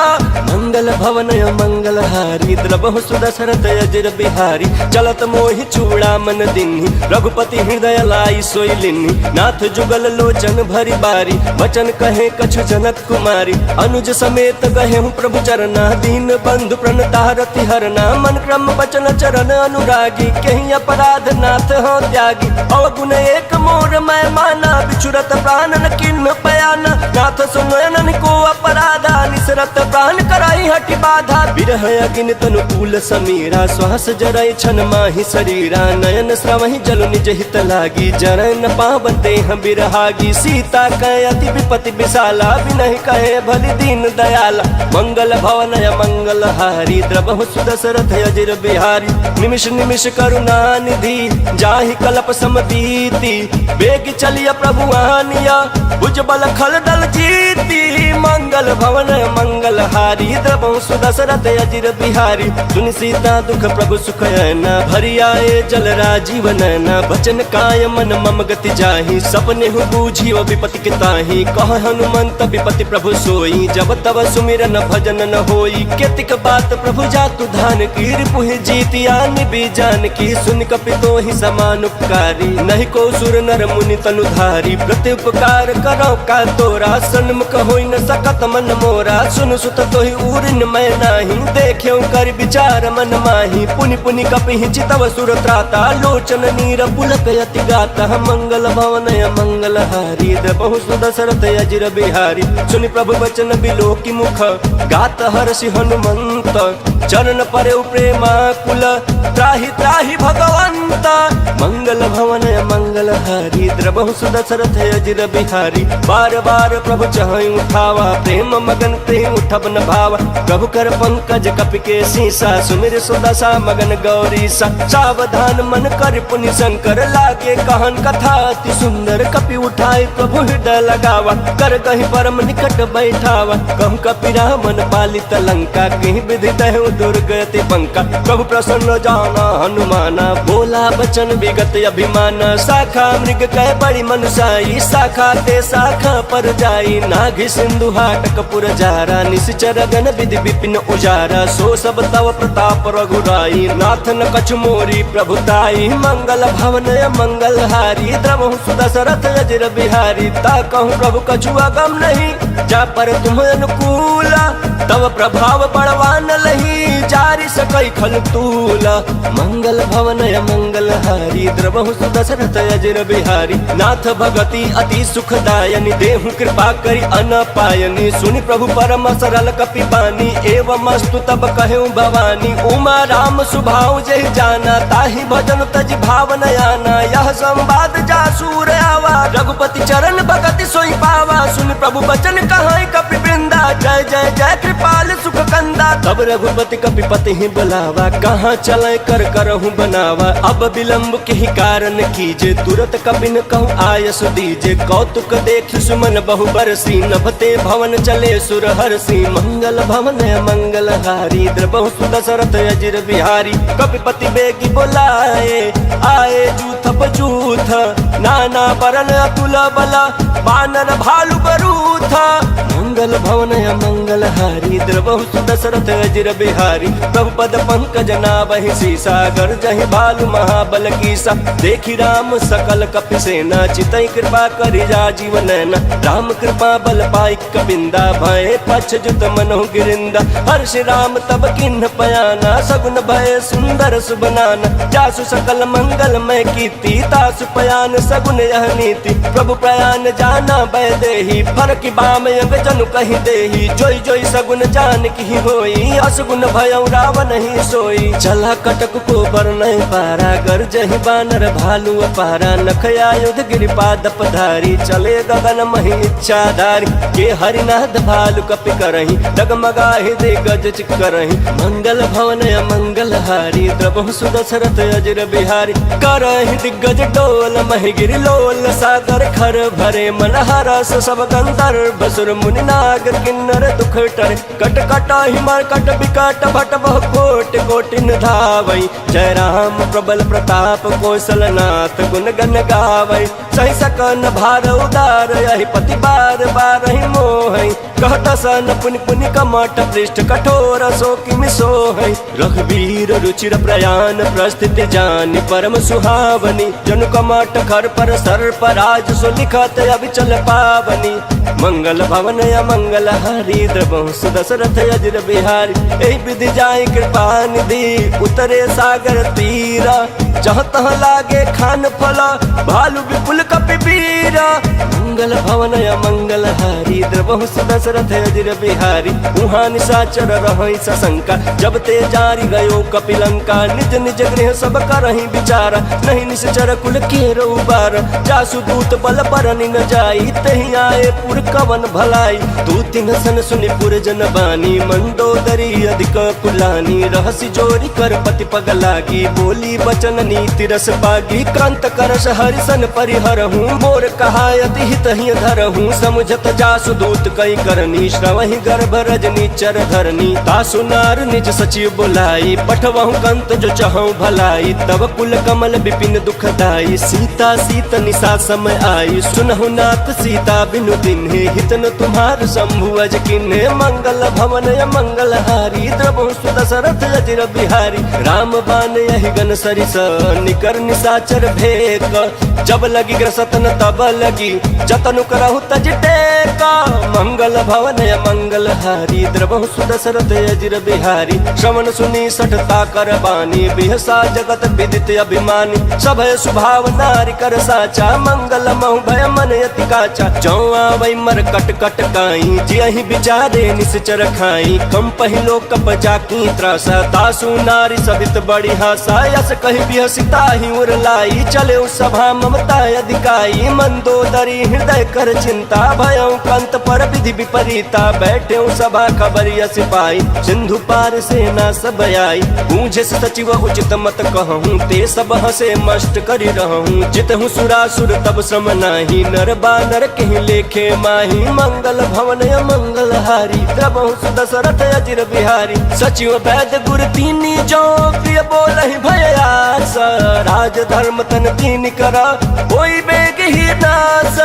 मंगल भवन मंगल हारी, द्रवहु सुदशरथ अजिर बिहारी। चलत मोहि चूड़ा मन दिन्हि, रघुपति हृदय लाई सोई लिन्हि। नाथ जुगल लोचन भरी बारी, वचन कहे कछु जनक कुमारी। अनुज समेत गहे प्रभु चरना, दीन बंधु प्रणतारति हरना। मन क्रम वचन चरण अनुरागी, कहीं अपराध नाथ हो त्यागी। अवगुण एक मोर मैं माना, बिछुरत प्राण न किन्ह पयाना। नाथ सुनयन को अपराधा, निसरत प्राण कराई हटि बाधा। बिरह अग्नि तनुकूल समीरा, श्वास जरई छन माहि शरीरा। नयन श्रवहि जल निज हित लागी, जरय न पावन देह बिरहागी। सीता कह अति विपति विशाला, विनहि कहे भलि दीन दयाला। मंगल भवन मंगल हारी, द्रवहु सुदशरथ अजिर बिहारी। निमिष निमिष करुणा निधि, जाहि कल्प समबीति। वेग चलिय प्रभु आनिया, भुजबल खल दल जीती। मंगल भवन मंगल हारी, द्रवहु सुदशरथ अजिर बिहारी। सुनि सीता दुख प्रभु सुख ऐना, भरि आए जल राजीव नैना। बचन काय मन मम गति जाहि, सपने हु बूझी विपति के ताहि। कह हनुमंत विपति प्रभु सोई, जब तब सुमिरन भजन न होई। केतिक बात प्रभु जातु धान की, रिपुहि जीतिया निबि जान की। सुन कपि तोहि समान उपकारी, नहीं को सुर नर मुनि तनुधारी। प्रति उपकार करो का तोरा, सन्मुख होई न सकत मन मोरा। सुन सुत तोहि उरिन मैं नाही, देख्यो कर विचार मन माही। पुनि पुनि कपि चितव सुर त्राता, लोचन नीर पुलक यति गाता। मंगल भवन मंगल हारी, द्रवहु सुदशरथ अजिर बिहारी। सुनि प्रभु वचन बिलो की मुख, गात हर्षि हनुमंत। चरण परे प्रेमा कुल, त्राहि त्राहि भगवंत। मंगल भवन मंगल हारी, द्रवहु सुदशरथ अजिर बिहारी। बार बार प्रभु चहई उठावा, प्रेम मगन ते उठब न भावा। प्रभु कर पंकज कपि के सीसा, सुमिर सुदशा मगन गौरीसा। सावधान मन कर पुनि शंकर, लागे कहन कथा अति सुंदर। कपि उठाई प्रभु हृदय लगावा, कर कहीं परम निकट बैठावा। कहूँ कपि रामन पालित लंका, कहीं विधि दहु दुर्गति पंका। प्रभु प्रसन्न जाना हनुमाना, बोला बचन विगत अभिमाना। शाखा मृग कह बड़ी मनुषाई, शाखा ते शाखा पर जाई। नाघि सिंधु हाटक पुर जारा, निश्चर गण विधि विपिन उजारा। सो सब सदाव प्रताप रघुराई, नाथ न कछु मोरी प्रभुताई। मंगल भवन मंगल हारी, द्रवहु सुदशरथ अजर बिहारी। ता कहूँ प्रभु कछु अगम नहीं, जा पर तुम अनुकूला। तब प्रभाव बड़वान लही, जारी सकई खल तूला। मंगल भवन मंगल हारी, द्रवहु सुदशरथ अजर बिहारी। नाथ भगति अति सुखदायनी, देहु कृपा करी अनपायनी। सुनि प्रभु परम सरल कपि बानी, एवं अस्तु तब कहूँ भवानी। उमा राम सुभाव जहि जाना, ताहि भजन तज भाव न आना। यह संवाद जासूर आवा, रघुपति चरण भगति सोई पावा। सुनि प्रभु बचन कहाई कपि वृंदा, जय जय जय कृपाल सुख कंदा। तब रघुपति कपिपति ही बुलावा, कहाँ चले कर करहूँ बनावा। अब विलम्ब के ही कारण कीजे, तुरत कपिन कहूँ आयस दीजे। कौतुक देख सुमन बहु बरसी, नभते भवन चले सुर हरसी। मंगल भवन मंगल हारी, द्रवहु सुदशरथ अजर बिहारी। कपिपति बेगी बोलाए, आए जूथ पजूथ। नाना बरन अतुल बला, बानर भालु बरूथ। मंगल भवन मंगल हारी, द्रवहु सुदशरथ अजर बिहारी। प्रभु पद पंकज नावहि सीसा, गर्जहि भालु महाबल कीसा। देखी राम सकल कपि सेना, चितई कृपा करि राजीव नैना। राम कृपा बल पाई कपिंदा, भय पछ जुत मनहु गिरिंदा। हर्ष राम तब किन्ह पयाना, सगुन भय सुंदर सुबनाना। जासु सकल मंगल मैं कीर्ति, तासु पयान सगुन यह नीति। प्रभु प्रयान जाना भय देहि, फरक बाम अंग जनु कहि देहि। जोई जोई सगुन जान की होई, असगुन भयउ रावण ही सोई। चला कटक को बरनहि पारा, गर्जहि बानर भालु अपारा। नख आयुध गिरिपाद पधारी, चले गगन महि इच्छाधारी। के हरिनाथ भालु कपि करहि, डगमगाहि दिग्गज चिक्करहि। मंगल भवन मंगल हारी, द्रवहु सुदशरथ अजर बिहारी। करहि दिग्गज डोल महि गिरि लोल, सागर खर भरे मन हरस। सब गंधर्व सुर मुनि नाग किन्नर दुख टरे। कट कटाहि मरकट बिकट भट बहु कोटि कोटिन धावै। जय राम प्रबल प्रताप कौशलनाथ, गुण गण गावै। सहि सकन भार उदार, यहि पति बार बारहि मोहै। कहत सन पुनि पुनि कमठ पृष्ठ, कठोर सो किमि सोहै। रघुवीर रुचिर प्रयाण, प्रस्थिति जानि परम सुहावनी। जनु कमठ खर पर सर्प राज, सो लिखत अभिचल पावनी। मंगल भवन मंगल हारी, द्रवहु सुदशरथ अजर बिहारी। एहि विधि जाई कृपा निधि, उतरे सागर तीरा। जहाँ तहाँ लागे खान फला, भालु विपुल कपि बीरा। मंगल भवन मंगल हारी, द्रवहु सुदशरथ अजर बिहारी। उहाँ निशाचर रहै सशंका, जब ते जारी गयो कपिलंका। निज निज गृह सब करहि विचारा, नहीं निश्चर कुल केरो उबारा। जासु दूत बल बरनि न जाई, तहि आए पुर कवन भलाई। तू तिन्ह सन सुनि पुर जन बानी, मंदोदरी अधिक कुलानी। रहसि जोरी कर पति पग लागी, बोली बचन नीति रस पागी। क्रांत करस हरिसन परिहरहूँ, मोर कहायति हित ही धरहूँ। समुझत जासु दूत कई करनी, श्रवहि गर्भ रजनी चर धरनी। तासु नार निज सचिव बुलाई, पठवहु कंत जो चहु भलाई। तब कुल कमल विपिन दुखदाई, सीता सीत निशा समय आई। सुनहु नाथ सीता बिनु दिन्हे, हित न तुम्हार शंभु अज किन्हे। मंगल भवन मंगल हारी, द्रवहु सुदशरथ अजर बिहारी। राम बान यहि गन सरिस, निकर निशाचर भेक। जब लगी ग्रसतन तब लगी, जतनु करहु तज टेका। मंगल भवन मंगल हारी, द्रवहु सुदशरथ अजर बिहारी। श्रवण सुनी सठता कर बानी, बिहसा जगत विदित अभिमानी। सभय स्वभाव नारी कर साचा, मंगल महु भय मन यति काचा। जौ आवै मर कट कट काई, जियहि विचारे निश्चर खाई। कम पहिलो कप जाकी त्रासा, तासु नारी सबित बड़ी हासा। यस कहि बिहसिता ही उर लाई, चले सभा ममता अधिकाई। मंदोदरी हृदय कर चिंता, भयउ कंत पर विधि विपरीता। बैठे सभा खबरिया सिपाही, सिंधु पार सेना सब आई। पूछे सचिव उचित मत कहूँ, ते सब हसे मस्ट करि रहूँ। जितहु सुरासुर तब श्रम नाही, नर बानर कहि लेखे माही। मंगल भवन मंगल हारी, द्रवहु सुदशरथ अजर बिहारी। सचिव वैद्य गुर तीनी, जो प्रिय बोलहि भय आस। राज धर्म तन तीन करा, कोई बेग ही नास।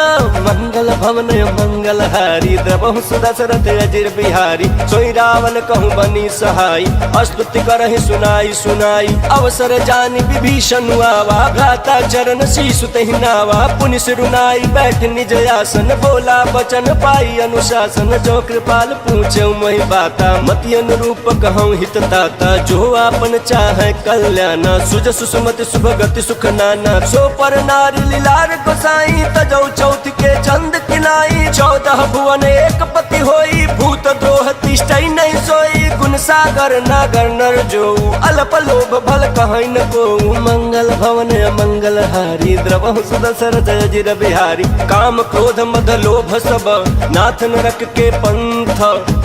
मंगल भवन मंगल हारी, द्रवहु द्रवहु सुदशरथ अजिर बिहारी। सोई रावण कहूँ बनी सहाय, स्तुति करहि सुनाई सुनाई। अवसर जानि विभीषण आवा, भ्राता चरण शीशु तहि नावा। पुनि सिरुनाई बैठ निज आसन, बोला वचन पाई अनुशासन। जो कृपाल पूछे मही बाता, मति अनुरूप कहूँ हित ताता। जो आपन चाहे कल्याणा, सुज सुसुमति सुभगति सुख नाना। सो पर नारी लीलार गोसाई, तजौ चौथ के चंद किनाई। 14 भुवन एक पति होई, भूत द्रोह तिष्ठई नहीं सोई। गुण सागर नागर नर जो, अल्प लोभ भल कहै न को। मंगल भवन मंगल हारी, द्रवहु सुदशरथ अजिर बिहारी। काम क्रोध मद लोभ सब, नाथ नरक के पंथ।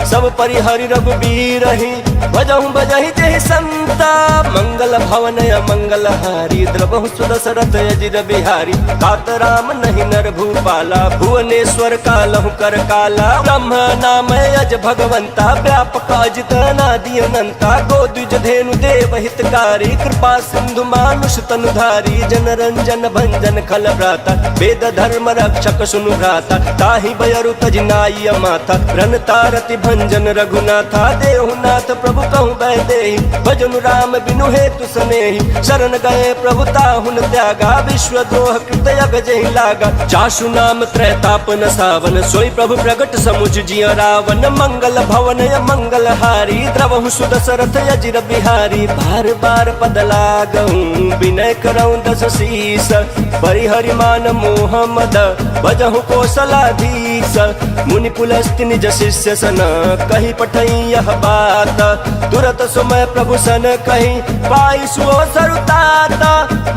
सब परिहरि रघुबीर ही, भजहु बजहि जहि संता। मंगल भवन मंगल हारी, द्रवहु सुदशरथ अजिर बिहारी। तात राम नहीं नर भूपाला, भुवनेश्वर कालहु कर काला। ब्रह्म नाम अज भगवंता, व्यापक अजित अनादि अनंता। गोद्विज धेनु देव हितकारी, कृपा सिंधु मानुष तनुधारी। जन रंजन भंजन खल भ्राता, वेद धर्म रक्षक सुनु भ्राता। ताहि बयरु तजिनाई माथा, रन तारति भंजन रघुनाथा। देहुनाथ प्रभु कहूँ बैदेहि, भजनु राम बिनु हेतु सनेहि। शरण गए प्रभु ताहुन त्यागा, विश्व द्रोह कृत अगजहि लागा। जासु नाम त्रैताप न सावन, सोई प्रभु प्रगट समुझ जिय रावण। मंगल भवन मंगल हारी, द्रवहु सुदशरथ अजिर बिहारी। बार बार पद लागहूँ, विनय करऊँ दस शीस। परिहरि मान मोह मद, भजहु कौशलाधीश। मुनि पुलस्त्य निज शिष्य सन, कही पठई यह बात। तुरत समय प्रभु सन कही, पाई सुअवसर तात।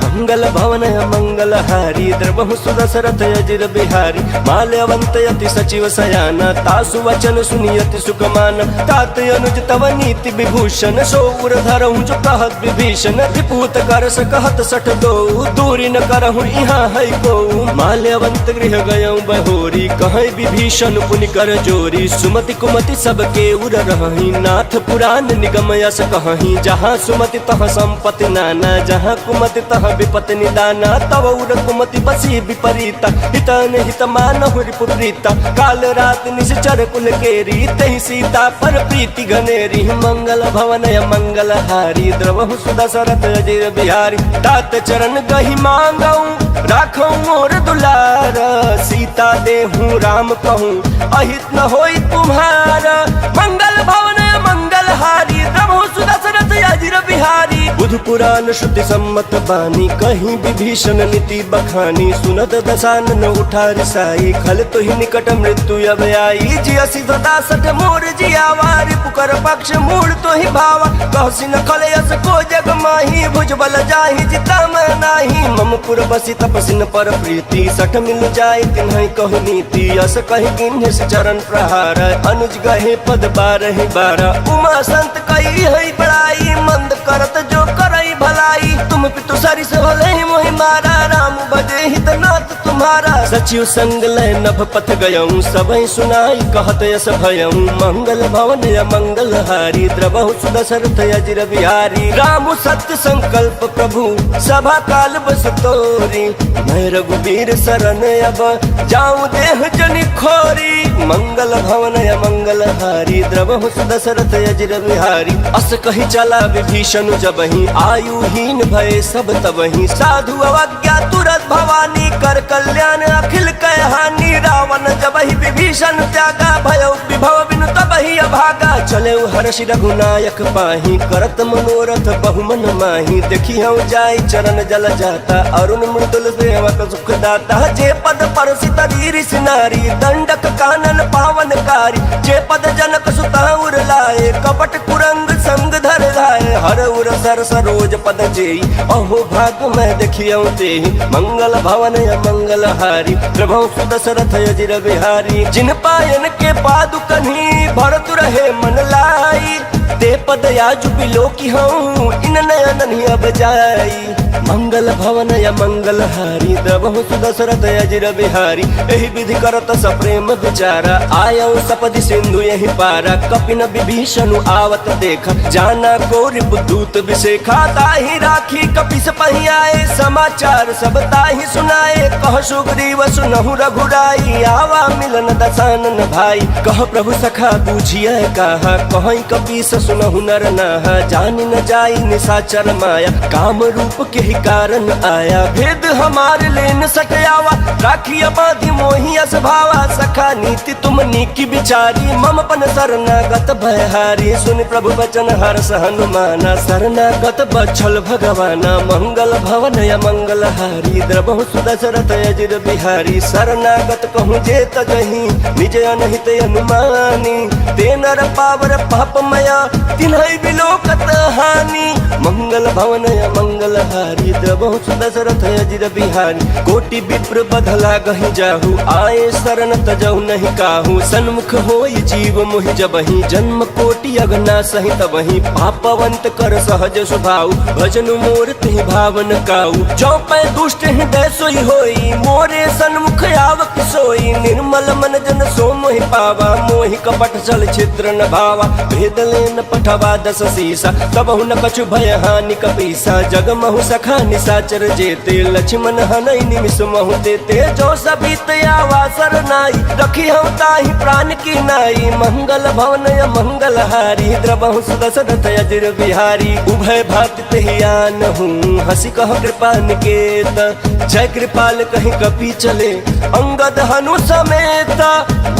मंगल भवन मंगल हारी, द्रवहु सुदशरथ अजिर बिहारी। माल्यवंत यति सचिव सयाना, तासु वचन सुनियति सुखमान। तात अनुज तव नीति विभूषण, सो उर धरहु जो कहत विभीषण। विपूत करस कहत सठ दो, दूरी न करहु यहाँ है को। माल्यवंत गृह गयऊँ बहोरी, कहे विभीषण पुनि कर जोरी। सुमति कुमति सबके उर रही, नाथ पुराण निगम यस कहीं। जहाँ सुमति तहाँ संपत्ति नाना, जहाँ कुमति तहाँ विपत्ति निदाना। तव उर कुमति बसी विपरीता, हितन हित मानहु रिपुप्रीता। काल रात निश्चर कुल केरी, तहि सीता पर प्रीति घनेरी। मंगल भवन मंगल हारी, द्रवहु सुदशरथ अजिर बिहारी। तात चरण गहि मांगऊँ, राखऊँ मोर दुलार। सीता देहूँ राम कहूँ, अहित न होई तुम्हारा। मंगल भवन मंगल हारी, द्रवहु सुदशरथ अजिर बिहारी। बुध पुराण श्रुति सम्मत बानी, कहीं विभीषण नीति बखानी। सुनत दशानन उठा रिसाई, खल तो ही निकट मृत्यु अब आई। जियसि सदा सठ मोर जियावा, रिपुकर पक्ष मूड तो ही भावा। कहसि न खल यस को जग माही, भुज बल जाहि जिता मैं नाही। मम पुर बसी तपसिन पर प्रीति, सठ मिल जाय तिन्हि कहु नीति। यस कहि किन्हि चरण प्रहार, अनुज गहे पद 12 उमा संत कई है बड़ाई। मंद करत जो करई भलाई, तुम पितु सरिस भले ही मोहि मारा। राम बजे हित नाथ तुम्हारा, सचिव संग लय नभ पथ गयऊँ। सबहि सुनाई कहत यस भयऊँ, मंगल भवन मंगल हारी। द्रवहु सुदशरथ अजिर बिहारी। राम सत्य संकल्प प्रभु, सभा काल बस तोरी। मैं रघुबीर शरण अब, जाऊँ देह जनि खोरी। मंगल भवन मंगल हारी, द्रवहु सुदशरथ अजिर बिहारी। अस कही चला विभीषण जबहि, आयुहीन भय सब तबहि। साधु अवज्ञा तुरत भवानी, कर कल्याण अखिल कय हानि। रावण जबहि विभीषण त्यागा, भय विभव बिनु तबहि अभागा। चले हर्षि रघुनायक पाही, करत मनोरथ बहुमन माही। देखी हूँ जाय चरण जल जाता, अरुण मृदुल सेवक सुख दाता। जे पद परसित ऋषि नारी, दंडक कानन पावनकारी। जे पद जनक सुता उर लाए, कपट कुरंग संग धर लाए। हर उर सर सरोज पद जेई, अहो भाग मैं देखियौ तेहि। मंगल भवन मंगल हारी, प्रभु सुदशरथ अजिर बिहारी। जिन पायन के पादुकन्हि, भरतु रहे मन लाई। ते पद याजु बिलो की हूँ इन नयन अब जाई। मंगल भवन या मंगल हारी द्रवहु सुदशरथ अजिर बिहारी। एहि विधि करत सप्रेम विचारा आयौ सपदि सिंधु यही पारा। कपिन विभीषण आवत देखा जाना कोरि बुद्धूत विशेखा। ताहि राखी कपिस पहि आए समाचार सब ताहि सुनाए। कह सुग्रीव सुनहु रघुराई आवा मिलन दसानन भाई। कह प्रभु सखा बूझिए कहा कहीं कपीस सुनहु नर नाहा। जानि न जाई निशाचर माया काम रूप के ही कारण आया। भेद हमारे लेन सटयावा राखिया बाधी मोहि असभावा। सखा नीति तुम नीकी बिचारी मम पन शरणागत भयहारी। सुन प्रभु वचन हर्ष हनुमाना शरणागत बछल भगवाना। मंगल भवन या मंगल हारी द्रवहु सुदशरथ अजिर बिहारी। शरणागत कहूँ जे तजहि निज अनहित अनुमानी। ते नर पावर पापमया तिन्है बिलोकत हानि। मंगल भवन या मंगल हारी द्रवहु सुदशरथ अजिर बिहारी। कोटि विप्र बधला गहि जाहु आए शरण तजहु नहीं काहू। सन्मुख होई जीव मोहि जबहि जन्म कोटि अगना सहि तबहि। पापवंत कर सहज स्वभाव भजन मोर तिहि भावन काऊ। जो पै दुष्ट हृदय सोई होई मोरे सन्मुख आवक सोई। निर्मल मन जन सो मोहि पावा मोहि कपट छल छिद्र न भावा। भेद लेन पठवा दस सीसा तबहु न कछु भय हानि कपीसा। जगमहु सखा निशाचर जेते लक्ष्मण हनई निमिष महु देते। जो सबित आवा सरनाई रखी हम ताहि प्राण की नाई। मंगल भवन या मंगल हारी द्रवहु सुदशरथ अजिर बिहारी। उभय भात तेहि आन हूँ हसी कह कृपा निकेत। जय कृपाल कहीं कपि चले अंगद हनु समेत।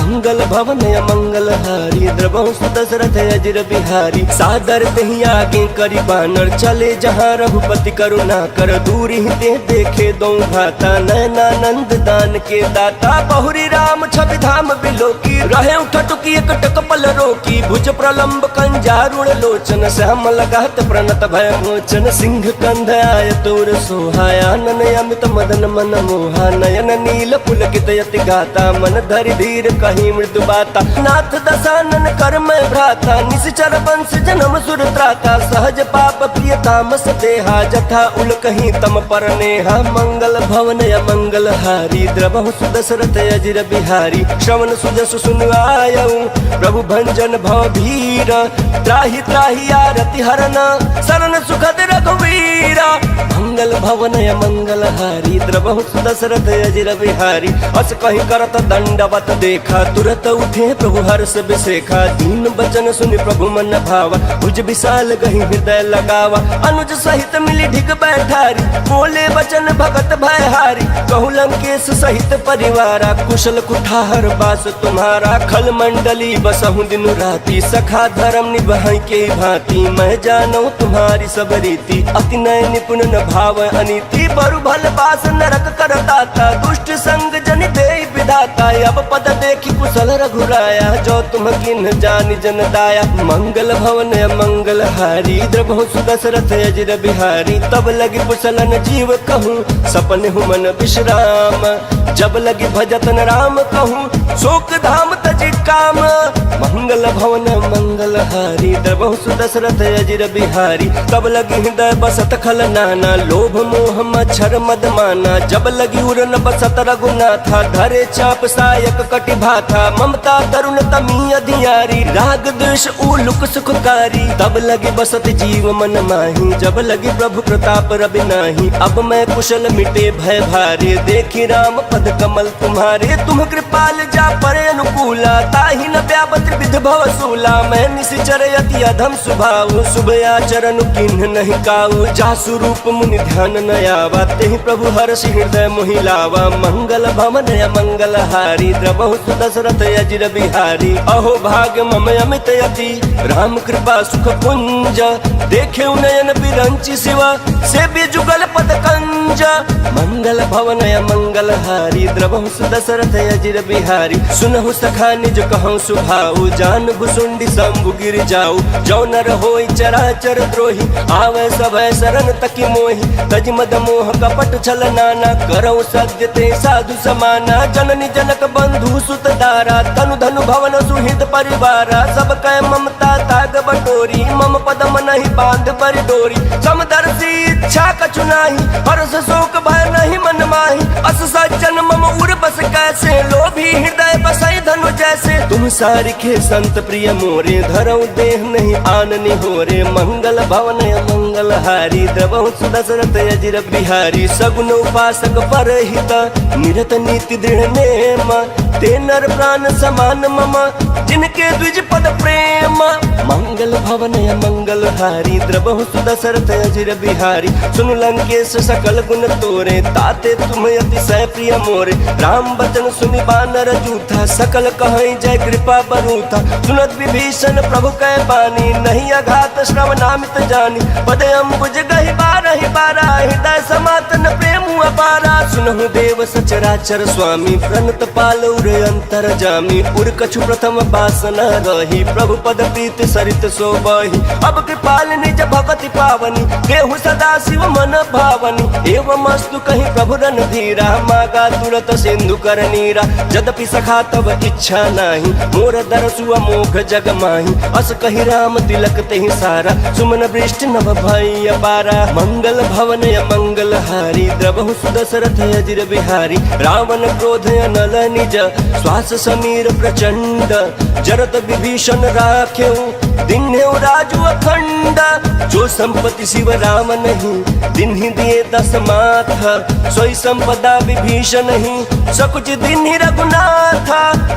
मंगल भवन या मंगल हारी द्रवहु सुदशरथ अजिर बिहारी। सादर तेहि आगे करी बानर चले जहाँ रघुपति करुणा कर। दूरी ते देखे दो भ्राता नयनानंद दान के दाता। बहुरी राम छवि धाम बिलोकी रहे उठटुकी एकटक पल रोकी। भुज प्रलंब कंजारुण लोचन श्याम लगात प्रणत भय मोचन। सिंह कंध आय तोर सोहाया नन अमित मदन मन मोहा। नयन नील पुलकित यति गाता मन धरि धीर कहीं मृदु बाता। नाथ दसानन कर मैं भ्राता निश्चर वंश जन्म सुर त्राता। सहज पाप प्रिय तामस देहा जथा उल कहीं तम पर नेहा। मंगल भवन या मंगल हारी द्रवहु सुदशरथ अजिर बिहारी। श्रवण सुजस सुन आयऊ प्रभु भंजन भव भीर। त्राहि त्राहि आरति हरना शरण सुखद रघुवीरा। मंगल भवन या मंगल हारी द्रवहु सुदशरथ अजिर बिहारी। अस कहीं करत दंडवत देखा तुरत उठे प्रभु हर्ष बिसेखा। दीन बचन सुनि प्रभु मन भावा भुज विशाल गहि हृदय लगावा। अनुज सहित मिली ढिग बैठारी बोले वचन भगत भयहारी। कहु लंकेश सहित परिवारा कुशल कुठार बास तुम्हारा। खल मंडली बसहु दिन राति सखा धर्म निभाई के भांति। मैं जानू तुम्हारी सब रीति अति नय निपुण न भाव अनीति। बरु भल बास नरक करताता दुष्ट संग जन दे विधाता। अब पद देखी कुशल रघुराया जो तुम किन जानि जन दाया। मंगल भवन मंगल हारी द्रवहु सुदशरथ अजिर बिहारी। तब लगी कुशलन जीव कहूँ सपन हूँ मन विश्राम। जब लगी भजतन राम कहूँ शोक धाम तजि काम। मंगल भवन मंगल हारी द्रवहु सुदशरथ अजिर बिहारी। तब लगी हृदय बसत खल नाना लोभ मोह मच्छर मद माना। जब लगी उड़न बसत रघुनाथा धरे चाप सायक कटि भाथा। ममता तरुण तमी अधियारी राग द्वेष उलुक सुखकारी। तब लगी बसत जीव मन माही जब लगी प्रभु प्रताप रवि नाही। अब मैं कुशल मिटे भय भारे देखी राम पद कमल तुम्हारे। तुम कृपाल जा परे अनुकूला ताहि न व्यापत विध भव सूला। मैं निश्चर यति अधम स्वभाव शुभ आचरण किन्ह नहीं काऊ। जा स्वरूप मुनि ध्यान न आवा तेहि प्रभु हर्षि हृदय मोहि लावा। मंगल भवन या मंगल हारी द्रवहु सुदशरथ अजिर बिहारी। अहो भाग्य मम अमित यति राम कृपा सुख पुंज। देखे नयन बिरंचि शिवा सेव्य जुगल पद कंज। मंगल भवन या मंगल हारी द्रवहु सुदशरथ अजिर बिहारी। सुनहु सखा निज कहूँ सुभाऊ, जान भुसुंडी शंभु गिर जाऊ। जौ नर होई चराचर द्रोही, आवे सब शरण तकी मोही। तज मद मोह कपट छल नाना, करऊ सत्य ते साधु समाना। जननी जनक बंधु सुत दारा, तनु धनु भवन सुहृद परिवारा। सब कै ममता ताग बटोरी, मम पदम नहीं बांध पर डोरी। समदर्शी इच्छा कछु नाही, हर्ष शोक भय नहीं मन माही। अस सज्जन मम उर बस कैसे, लोभी हृदय बसई धनु जैसे। तुम सारिखे संत प्रिय मोरे, धरऊ देह नहीं आननि होरे। मंगल भवन मंगल हारी, द्रवहु सुदशरथ अजिर बिहारी। सगुन उपासक परहित, निरत नीति दृढ़ नेम। ते नर प्राण समान मम, जिनके द्विज पद प्रेम। मंगल भवन मंगल हारी, द्रवहु सुदशरथ अजिर बिहारी। सुन लंकेश सकल गुण तोरे, ताते तुम अतिशय प्रिय मोरे। राम बचन सुनि बानर जूथा, सकल कहै जय कृपा बरूथा। सुनत विभीषण प्रभु कै बानी, नहीं अघात श्रवणामित जानी। पद अम्बुज गहि बारहि बारा, हृदय समातन प्रेम अपारा। सुनहु देव सचराचर स्वामी, प्रणत पाल उर अंतर जामी। उर कछु प्रथम वासना रही, प्रभु पद प्रीत सरित सोबहि। अब कृपाल निज भगति पावनी, देहु सदा शिव मन भावनी। एवं अस्तु कहीं प्रभु रणधीरा, मागा तुरत सिंधु कर नीरा। यद्यपि सखा तब इच्छा नाही, मोर दरसु अमोघ जग माही। अस कहि राम तिलक तेहि सारा, सुमन वृष्टि नभ भई अपारा। मंगल भवन मंगल हारी, द्रवहु सुदशरथ अजिर बिहारी। रावण क्रोध अनल निज, श्वास समीर प्रचंड। जरत विभीषण राखेऊ, दिन्हेउ राजु अखंड। जो संपत्ति शिव राम नहीं, दिन्हि दिए दस माथ। सोई संपदा विभीषण नहीं, सकुच दिन्हि रघुनाथ।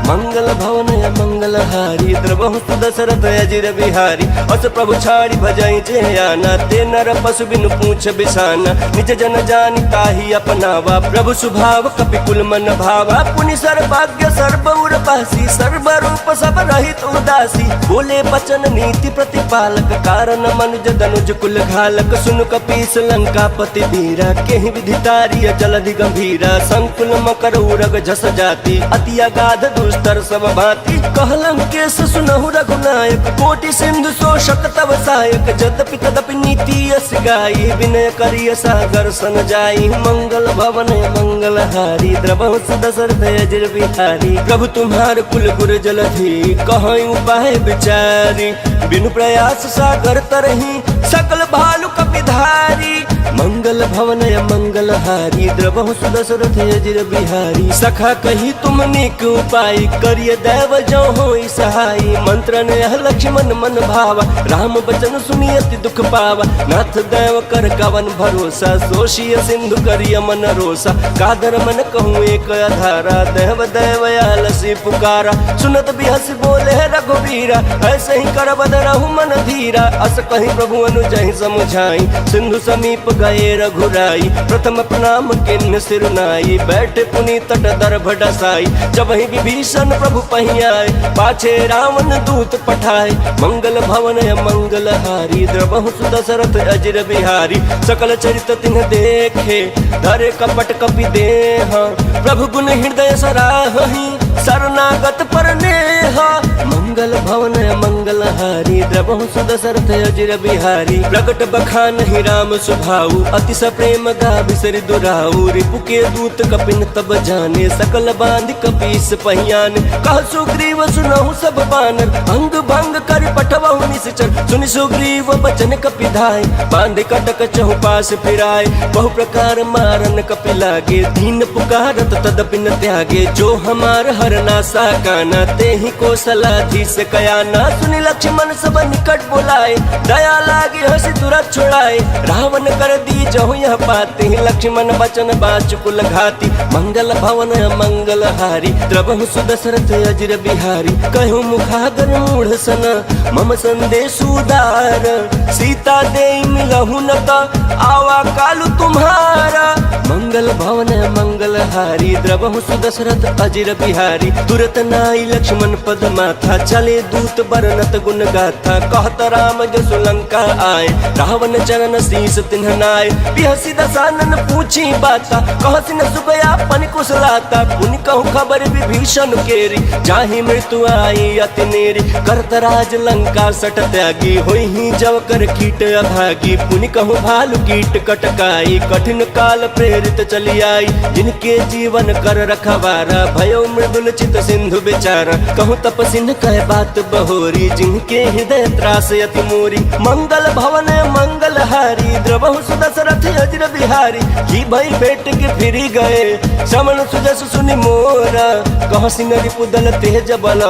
मंगल भवन मंगल हारी, द्रवहु सुदशरथ अजिर बिहारी। अस प्रभु छाड़ी भजई जे आना, ते नर पशु बिनु पूछ बिसाना। निज जन जानि ताहि अपनावा, प्रभु सुभाव कपिकुल मन भावा। पुनि सर्वज्ञ सर्व उर पासी, सर्व रूप सब रहित उदासी। बोले बचन नीति प्रतिपालक, कारण मनुज धनुज कुल घालक। सुन कपीस लंकापति धीरा, केहि विधितारिय जलधि गंभीरा। संकुल मकर उरग झस जाति, अति अगाध दुस्तर सब भांति। कहलं केस सुनहु रघुनायक, कोटि सिंधु शोषक तव सहायक। जद्यपि तदपि नीति यस गाई, विनय करिय सागर सन जाई। मंगल भवन मंगल हारी, द्रवहु सुदशरथ अजिर बिहारी। प्रभु तुम्हार कुल गुर जलधि, कहै उपाय विचारी। बिनु प्रयास सागर तरही, सकल भालु कपिधारी। मंगल भवन मंगल हारी, द्रवहु सुदशरथ अजिर बिहारी। सखा कही तुम निक उपाय, करिय दैव जो होई सहाई। मंत्र ने लक्ष्मण मन भावा, राम बचन सुनि अति दुख पावा। नाथ दैव कर कवन भरोसा, सोषिय सिंधु करिय मन रोसा। कादर मन कहूँ एक आधारा, देव दैव आलसी पुकारा। सुनत बिहस बोले रघुवीरा, ऐसे ही कर बद रहु मन धीरा। अस कहीं प्रभु अनुजहि समझाई, सिंधु समीप गए रघुराई। प्रथम प्रणाम किन्न सिर नाई, बैठे पुनि तट दर्भ डसाई। जब ही विभीषण प्रभु पहियाए, पाछे रावण दूत पठाए। मंगल भवन मंगल हारी, द्रवहु सुदशरथ अजिर बिहारी। सकल चरित तिन्ह देखे, धरे कपट कपि देह। प्रभु गुण हृदय सराहहि, शरणागत पर नेह। मंगल भवन मंगल हारी, द्रवहु सुदशरथ अजिर बिहारी। प्रकट बखान ही राम सुभाऊ, अतिश प्रेम गा बिसरि दुराऊ। रिपु के दूत कपिन तब जाने, सकल बांध कपीस पहियान। कह सुग्रीव सुनहु सब बानर, अंग भंग कर पठवहु निश्चर। सुनि सुग्रीव बचन कपिधाय, बांध कटक चहुपास फिराय। बहु प्रकार मारन कपि लागे, दीन पुकारत तदपि न त्यागे। जो हमार हरना साकाना, ते ही कौशलाधीश कयाना। सुनि लक्ष्मण सब निकट बुलाए, दया लागे हंसी तुरंत छुड़ाए। रावण कर दी जहु यह पाते, लक्ष्मण बचन बाचुकुल घाती। मंगल भवन मंगल हारी, द्रवहु सुदशरथ अजिर बिहारी। कहु मुखागर मूढ़ सन, मम संदेश उदार। सीता दे मिलहु न त, आवा कालु तुम्हारा। मंगल भवन मंगल हारी, द्रवहु सुदशरथ अजिर बिहारी। बिहारी। तुरत नाई लक्ष्मण पद माथा, चले दूत बरनत गुण गाथा। कहत राम जसु लंका आए, रावण चरण शीस तिन्ह नाय। बिहसी दसानन पूछी बाता, कहसी न सुखया पन कुशलाता। पुनि कहूँ खबर विभीषण केरी, जाहि मृत्यु आई अति नेरी। करत राज लंका सट त्यागी, होई ही जव कर कीट अभागी। पुनि कहूँ भालु कीट कटकाई, कठिन काल प्रेरित चली आई। जिनके जीवन कर रखवारा, भयो मृदुल चित सिंधु बेचारा। कहूँ तपसिन कह बात बहोरी, जिनके हृदय त्रास अति मोरी। मंगल भवन मंगल हारी, द्रवहु सुदशरथ अजिर बिहारी। की भई भेंट के फिरी गए, श्रवण सुजस सुनि मोरा। कह सिंह पुदल तेज बल,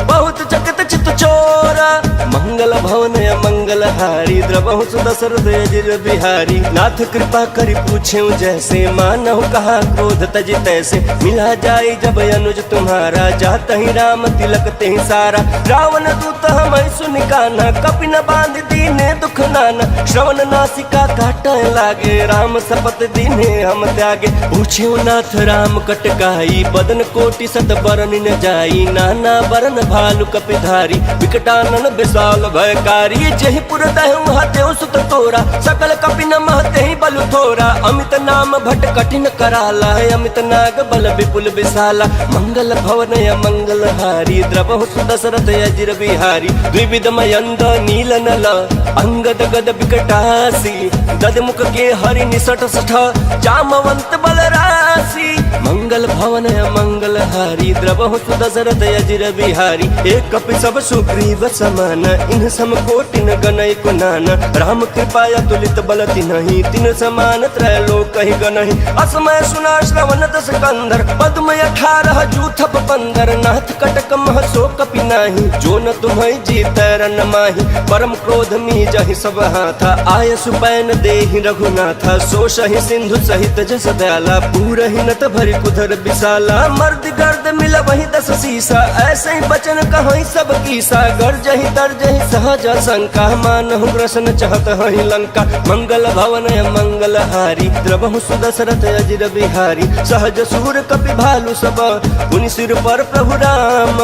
बहुत चकित चित चोरा। मंगल भवन मंगल हारी, द्रवहु सुदशरथ अजिर बिहारी। नाथ कृपा करि पूछे जैसे, मानहु कहा क्रोध तज तैसे। मिला जाए जब अनुज तुम्हारा, जाता ही राम तिलक तेहि सारा। रावण दूत हमै सुनि कान्हा, कपि न बांध दीने दुख नाना। श्रवण नासिका काटय लागे, राम शपथ दीने हम त्यागे। पूछे नाथ राम कटकाई, बदन कोटि सत बरन न जाई। नाना बरन भालु कपिधारी, विकटानन विशाल भयकारी। जेहि पुर दहु हतेउ सुत तोरा, सकल कपि न महतेहि बलु थोरा। अमित नाम भट कठिन कराला, अमित नाग बल विपुल विशाला। मंगल भवन मंगल हारी, द्रवहु सुदशरथ अजिर बिहारी। द्विविध मयंद नील नल, अंगद गद विकटासी। दद मुख के हरि निसट सठ, जामवंत बल राशि। मंगल भवन मंगल हारी, द्रवहु सुदशरथ अजिर बिहारी। एक कपि सब सुग्रीव समान, इन सम कोटि न गनय कुनाना। राम कृपा अतुलित बल तिन्हि, तिन समान त्रैलोक ही गनहि। असमय सुना श्रवण दस कंधर, पद्म 18 जूथप 15। नाथ कटक मह सो कपि नाही, जो न तुम्हें जीतै रन माही। परम क्रोध मी जहि सब हाथा, आय सुपैन देहि रघुनाथा। सो सहि सिंधु सहित जस दयाला, पूरहि नत भरि कुधर विशाला। मर्द गर्द मिल वही 10 सीसा, ऐसे ही बचन कहीं सब कीसा। गर्जहि तर्जहि सहज शंका, मानहु ग्रसन चहत हहि लंका। मंगल भवन मंगल हारी, द्रवहु सुदशरथ अजिर बिहारी। सहज सूर कपि भालु सब, पुनि सिर पर प्रभु राम।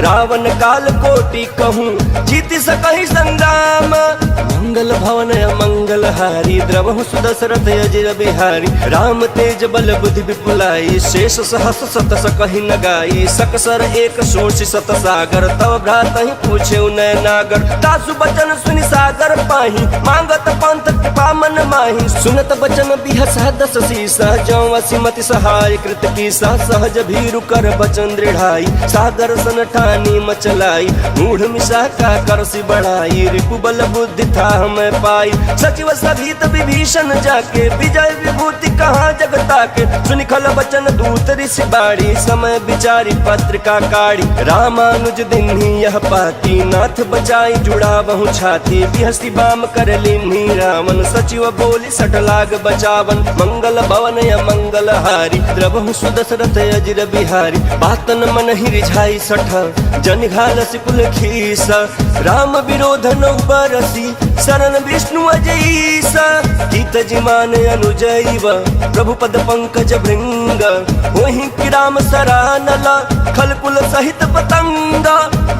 रावण काल कोटि कहूँ, जीति सकहि संग्राम। मंगल भवन मंगल हारी, द्रवहु सुदशरथ अजिर बिहारी। राम तेज बल बुद्धि विपुलाई, शेष सहस सत सकहि न गाई। सकसर एक सोच सत सागर, तव भ्रातहि पूछे नय नागर। तासु बचन सुनि सागर पाही, मांगत पंथ कृपा मन माही। सुनत बचन बिहसा 10 सीसा, जौ असिमति सहाय कृत कीसा। सहज भीरु कर बचन दृढ़ाई, सागर सन ठानी मचलाई। मूढ़ मिशा का करसी बढ़ाई, रिपु बल बुद्धि था हमें पाई। सचिव सभीत विभीषण जाके, विजय विभूति कहाँ जगता के। सुनि खल बचन दूत ऋषि बाड़ी, समय विचारी पत्रिका काढ़ी। रामानुज दिन्हि यह पाती, नाथ बचाई जुड़ा बहु छाती। बिहसी बाम कर लीन्हि रावण, सचिव बोली सट लाग बचावन। मंगल भवन मंगल हारी, द्रवहु सुदशरथ अजिर बिहारी। बातन मन ही रिझाई सठ, जन घाल सिकुल खीसा। राम विरोध नौ बरसी, शरण विष्णु अजईसा। गीत जिमान अनुजैव, प्रभु पद पंकज भृंग। वहीं कि राम सरानला, खलकुल सहित पतंग।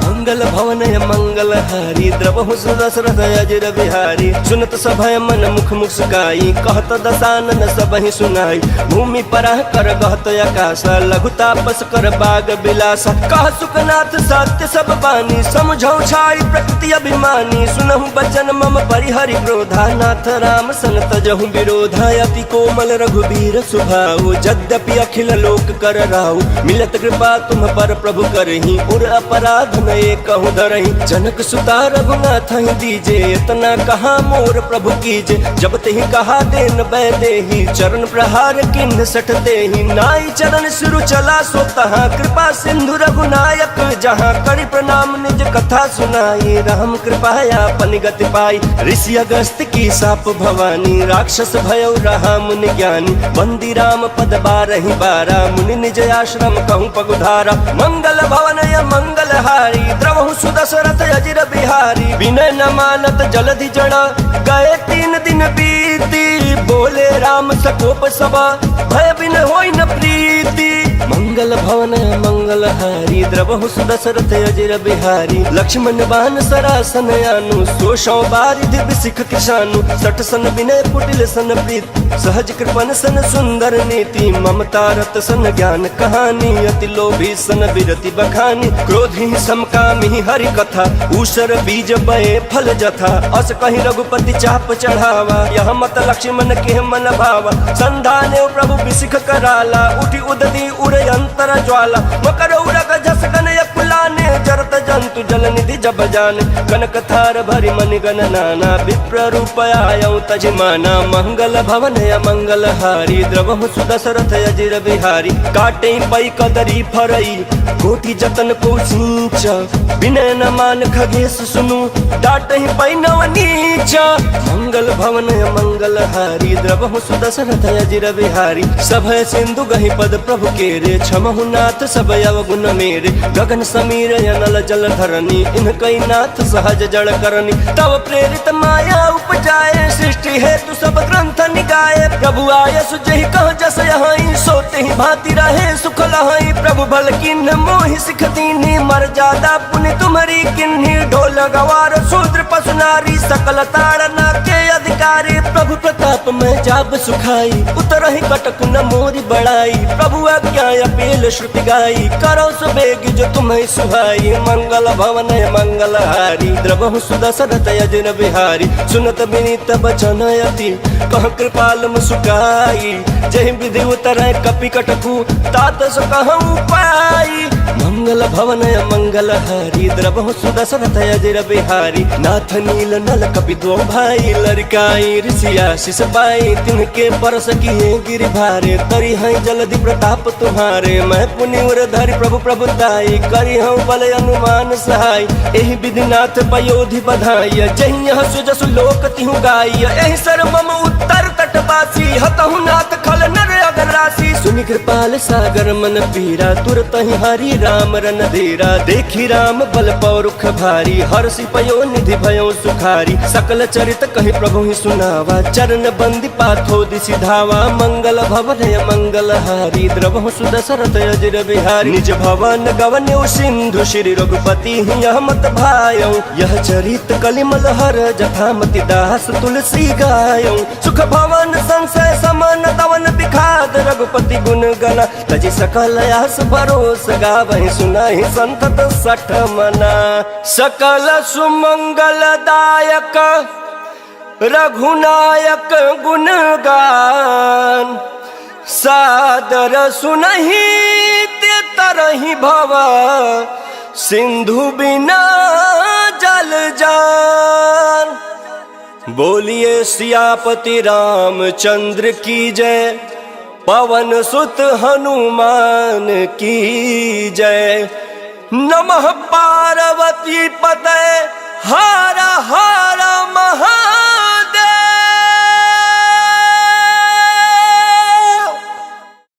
मंगल भवन मंगल हारी, द्रवहु सुदशरथ अजिर बिहारी। सुनत सभय मन मुख मुस्काई, कहत दसानन सबहि सुनाई। भूमि परह कर गहत आकाशा, लघु तापस कर बाग बिलासा। कह सुखनाथ सत्य सब बानी, समझौ छाई प्रकृति अभिमानी। सुनहु बचन मम परिहरि क्रोधा, नाथ राम सन तजहु विरोधा। अति कोमल रघुबीर सुभाऊ, यद्यपि अखिल लोक कर राऊ। मिलत कृपा तुम पर प्रभु करहि, उर अपराध नये कहूँ धरहि। जनक सुता रघुनाथ ही दीजे, इतना कहा मोर प्रभु कीजे। जब तेहि कहा देन बै देहि, चरण प्रहार किन्ह सठ देहि। नाई चरण सिरु चला सो तहाँ, कृपा सिंधु रघुनायक जहाँ। करि प्रणाम निज कथा सुनाई, राम कृपाया पन गति पाई। ऋषि अगस्त की साप भवानी, राक्षस भयो रहा मुनि ज्ञानी। बंदी राम पद 12 मुनि निज आश्रम कहूँ पगुधारा। मंगल भवन मंगल हारी, द्रवहु सुदशरथ अजिर बिहारी। विनय न मानत जलधि जड़ा, गए 3 दिन बीती। बोले राम सकोप सभा, भय बिन होई न प्रीति। मंगल भवन मंगल हारी, द्रवहु सुदशरथ अजिर बिहारी। लक्ष्मण बान सरासन आनु, सोशौ बारिधि बिसिख किसानु। सठ सन विनय कुटिल सन प्रीत, सहज कृपन सन सुंदर नीति। ममता रत सन ज्ञान कहानी, अति लोभी सन बिरति बखानी। क्रोधी समकामी हरि कथा, ऊसर बीज बये फल जथा। अस कहीं रघुपति चाप चढ़ावा, यह मत लक्ष्मण के मन भावा। संधाने प्रभु बिसिख कराला, उठी उदती उड़े अंतर ज्वाला। मकर उरग जस गन यकुलाने, जरत जंतु जल निधि जब जाने। कनक थार भरि मनि गण नाना, विप्र रूप आयौ तजिमाना। मंगल भवन मंगल हारी, द्रवहु सुदशरथ अजिर बिहारी। काटे पई कदरी फरई, कोटि जतन को सींच। विनय न मान खगेश सुनु, डाटहि पई नव नीच। मंगल भवन मंगल हारी, द्रवहु सुदशरथ अजिर बिहारी। सभय सिंधु गहि पद प्रभु केरे, क्षमहु नाथ सब अवगुण मेरे। गगन समीर अनल जल धरनी, इनकई नाथ सहज जड़ करनी। तव प्रेरित माया उपजाए, सृष्टि हेतु सब ग्रंथ निगाए। प्रभु आय सुजहि कह जस यहीं, सोते ही भांति रहे सुख लहई। प्रभु भल किन्ह मोहि सिख दीनी, मर्यादा पुनि तुम्हारी किन्ही। ढोल गवार शूद्र पशु नारी, सकल ताड़ना के अधिकारी। प्रभु प्रताप में जाब सुखाई, उतरहि कटक न मोरी बड़ाई। प्रभु आज्ञा अपील श्रुति गाई, करो सुबेग जो तुम्हें सुहाई। मंगल भवन मंगल हारी, द्रवहु सुदशरथ अजिर बिहारी। सुनत विनीत बचन अति, कह कृपाल मुस्काई। जहि विधि उतरै कपि कटकु, तात सो कहूँ पाई। मंगल भवन मंगल हारी, द्रवहु सुदशरथ अजिर बिहारी। नाथ नील नल कपि दो भाई, लड़काई ऋषि आशीष पाई। तिनके परस किए गिरि भारे, तरी हैं जलधि प्रताप तुम्हारे। मैं पुनि उर धरि प्रभु प्रभुताई, करी हूँ बल अनुमान सहाय। एहि विधि नाथ पयोधि बधाई, जहि यह सुजसु लोक तिहु गाई। एहि सर मम उत्तर तटवासी, हतहु नाथ खल नर अगर राशि। सुनि कृपाल सागर मन पीरा, तुरत ही हरि राम रन धीरा। देखी राम बल पौरुख भारी, हर्षि पयो निधि भयो सुखारी। सकल चरित कहि प्रभु ही सुनावा, चरण बंदी पाथो दिसि धावा। मंगल भवन मंगल हारी, द्रवहु सुदशरथ अजिर बिहारी। निज भवन गवन्यो सिंधु, श्री रघुपति यह मत भायौ। यह चरित कलिमल हर, जटामति दास तुलसी गायौ। सुख भवन संशय समान, दवन बिखाद रघुपति गुण गना। तजि सकल आस भरोस, गावहि सुनाहि संतत सठ मना। सकल सुमंगलदायक रघुनायक गुणगान, सादर सुनहि ते तरहि भव। सिंधु बिना जल जान। बोलिए सियापति रामचंद्र की जय, पवन सुत हनुमान की जय। नमः पार्वती पतये हर हर महादेव।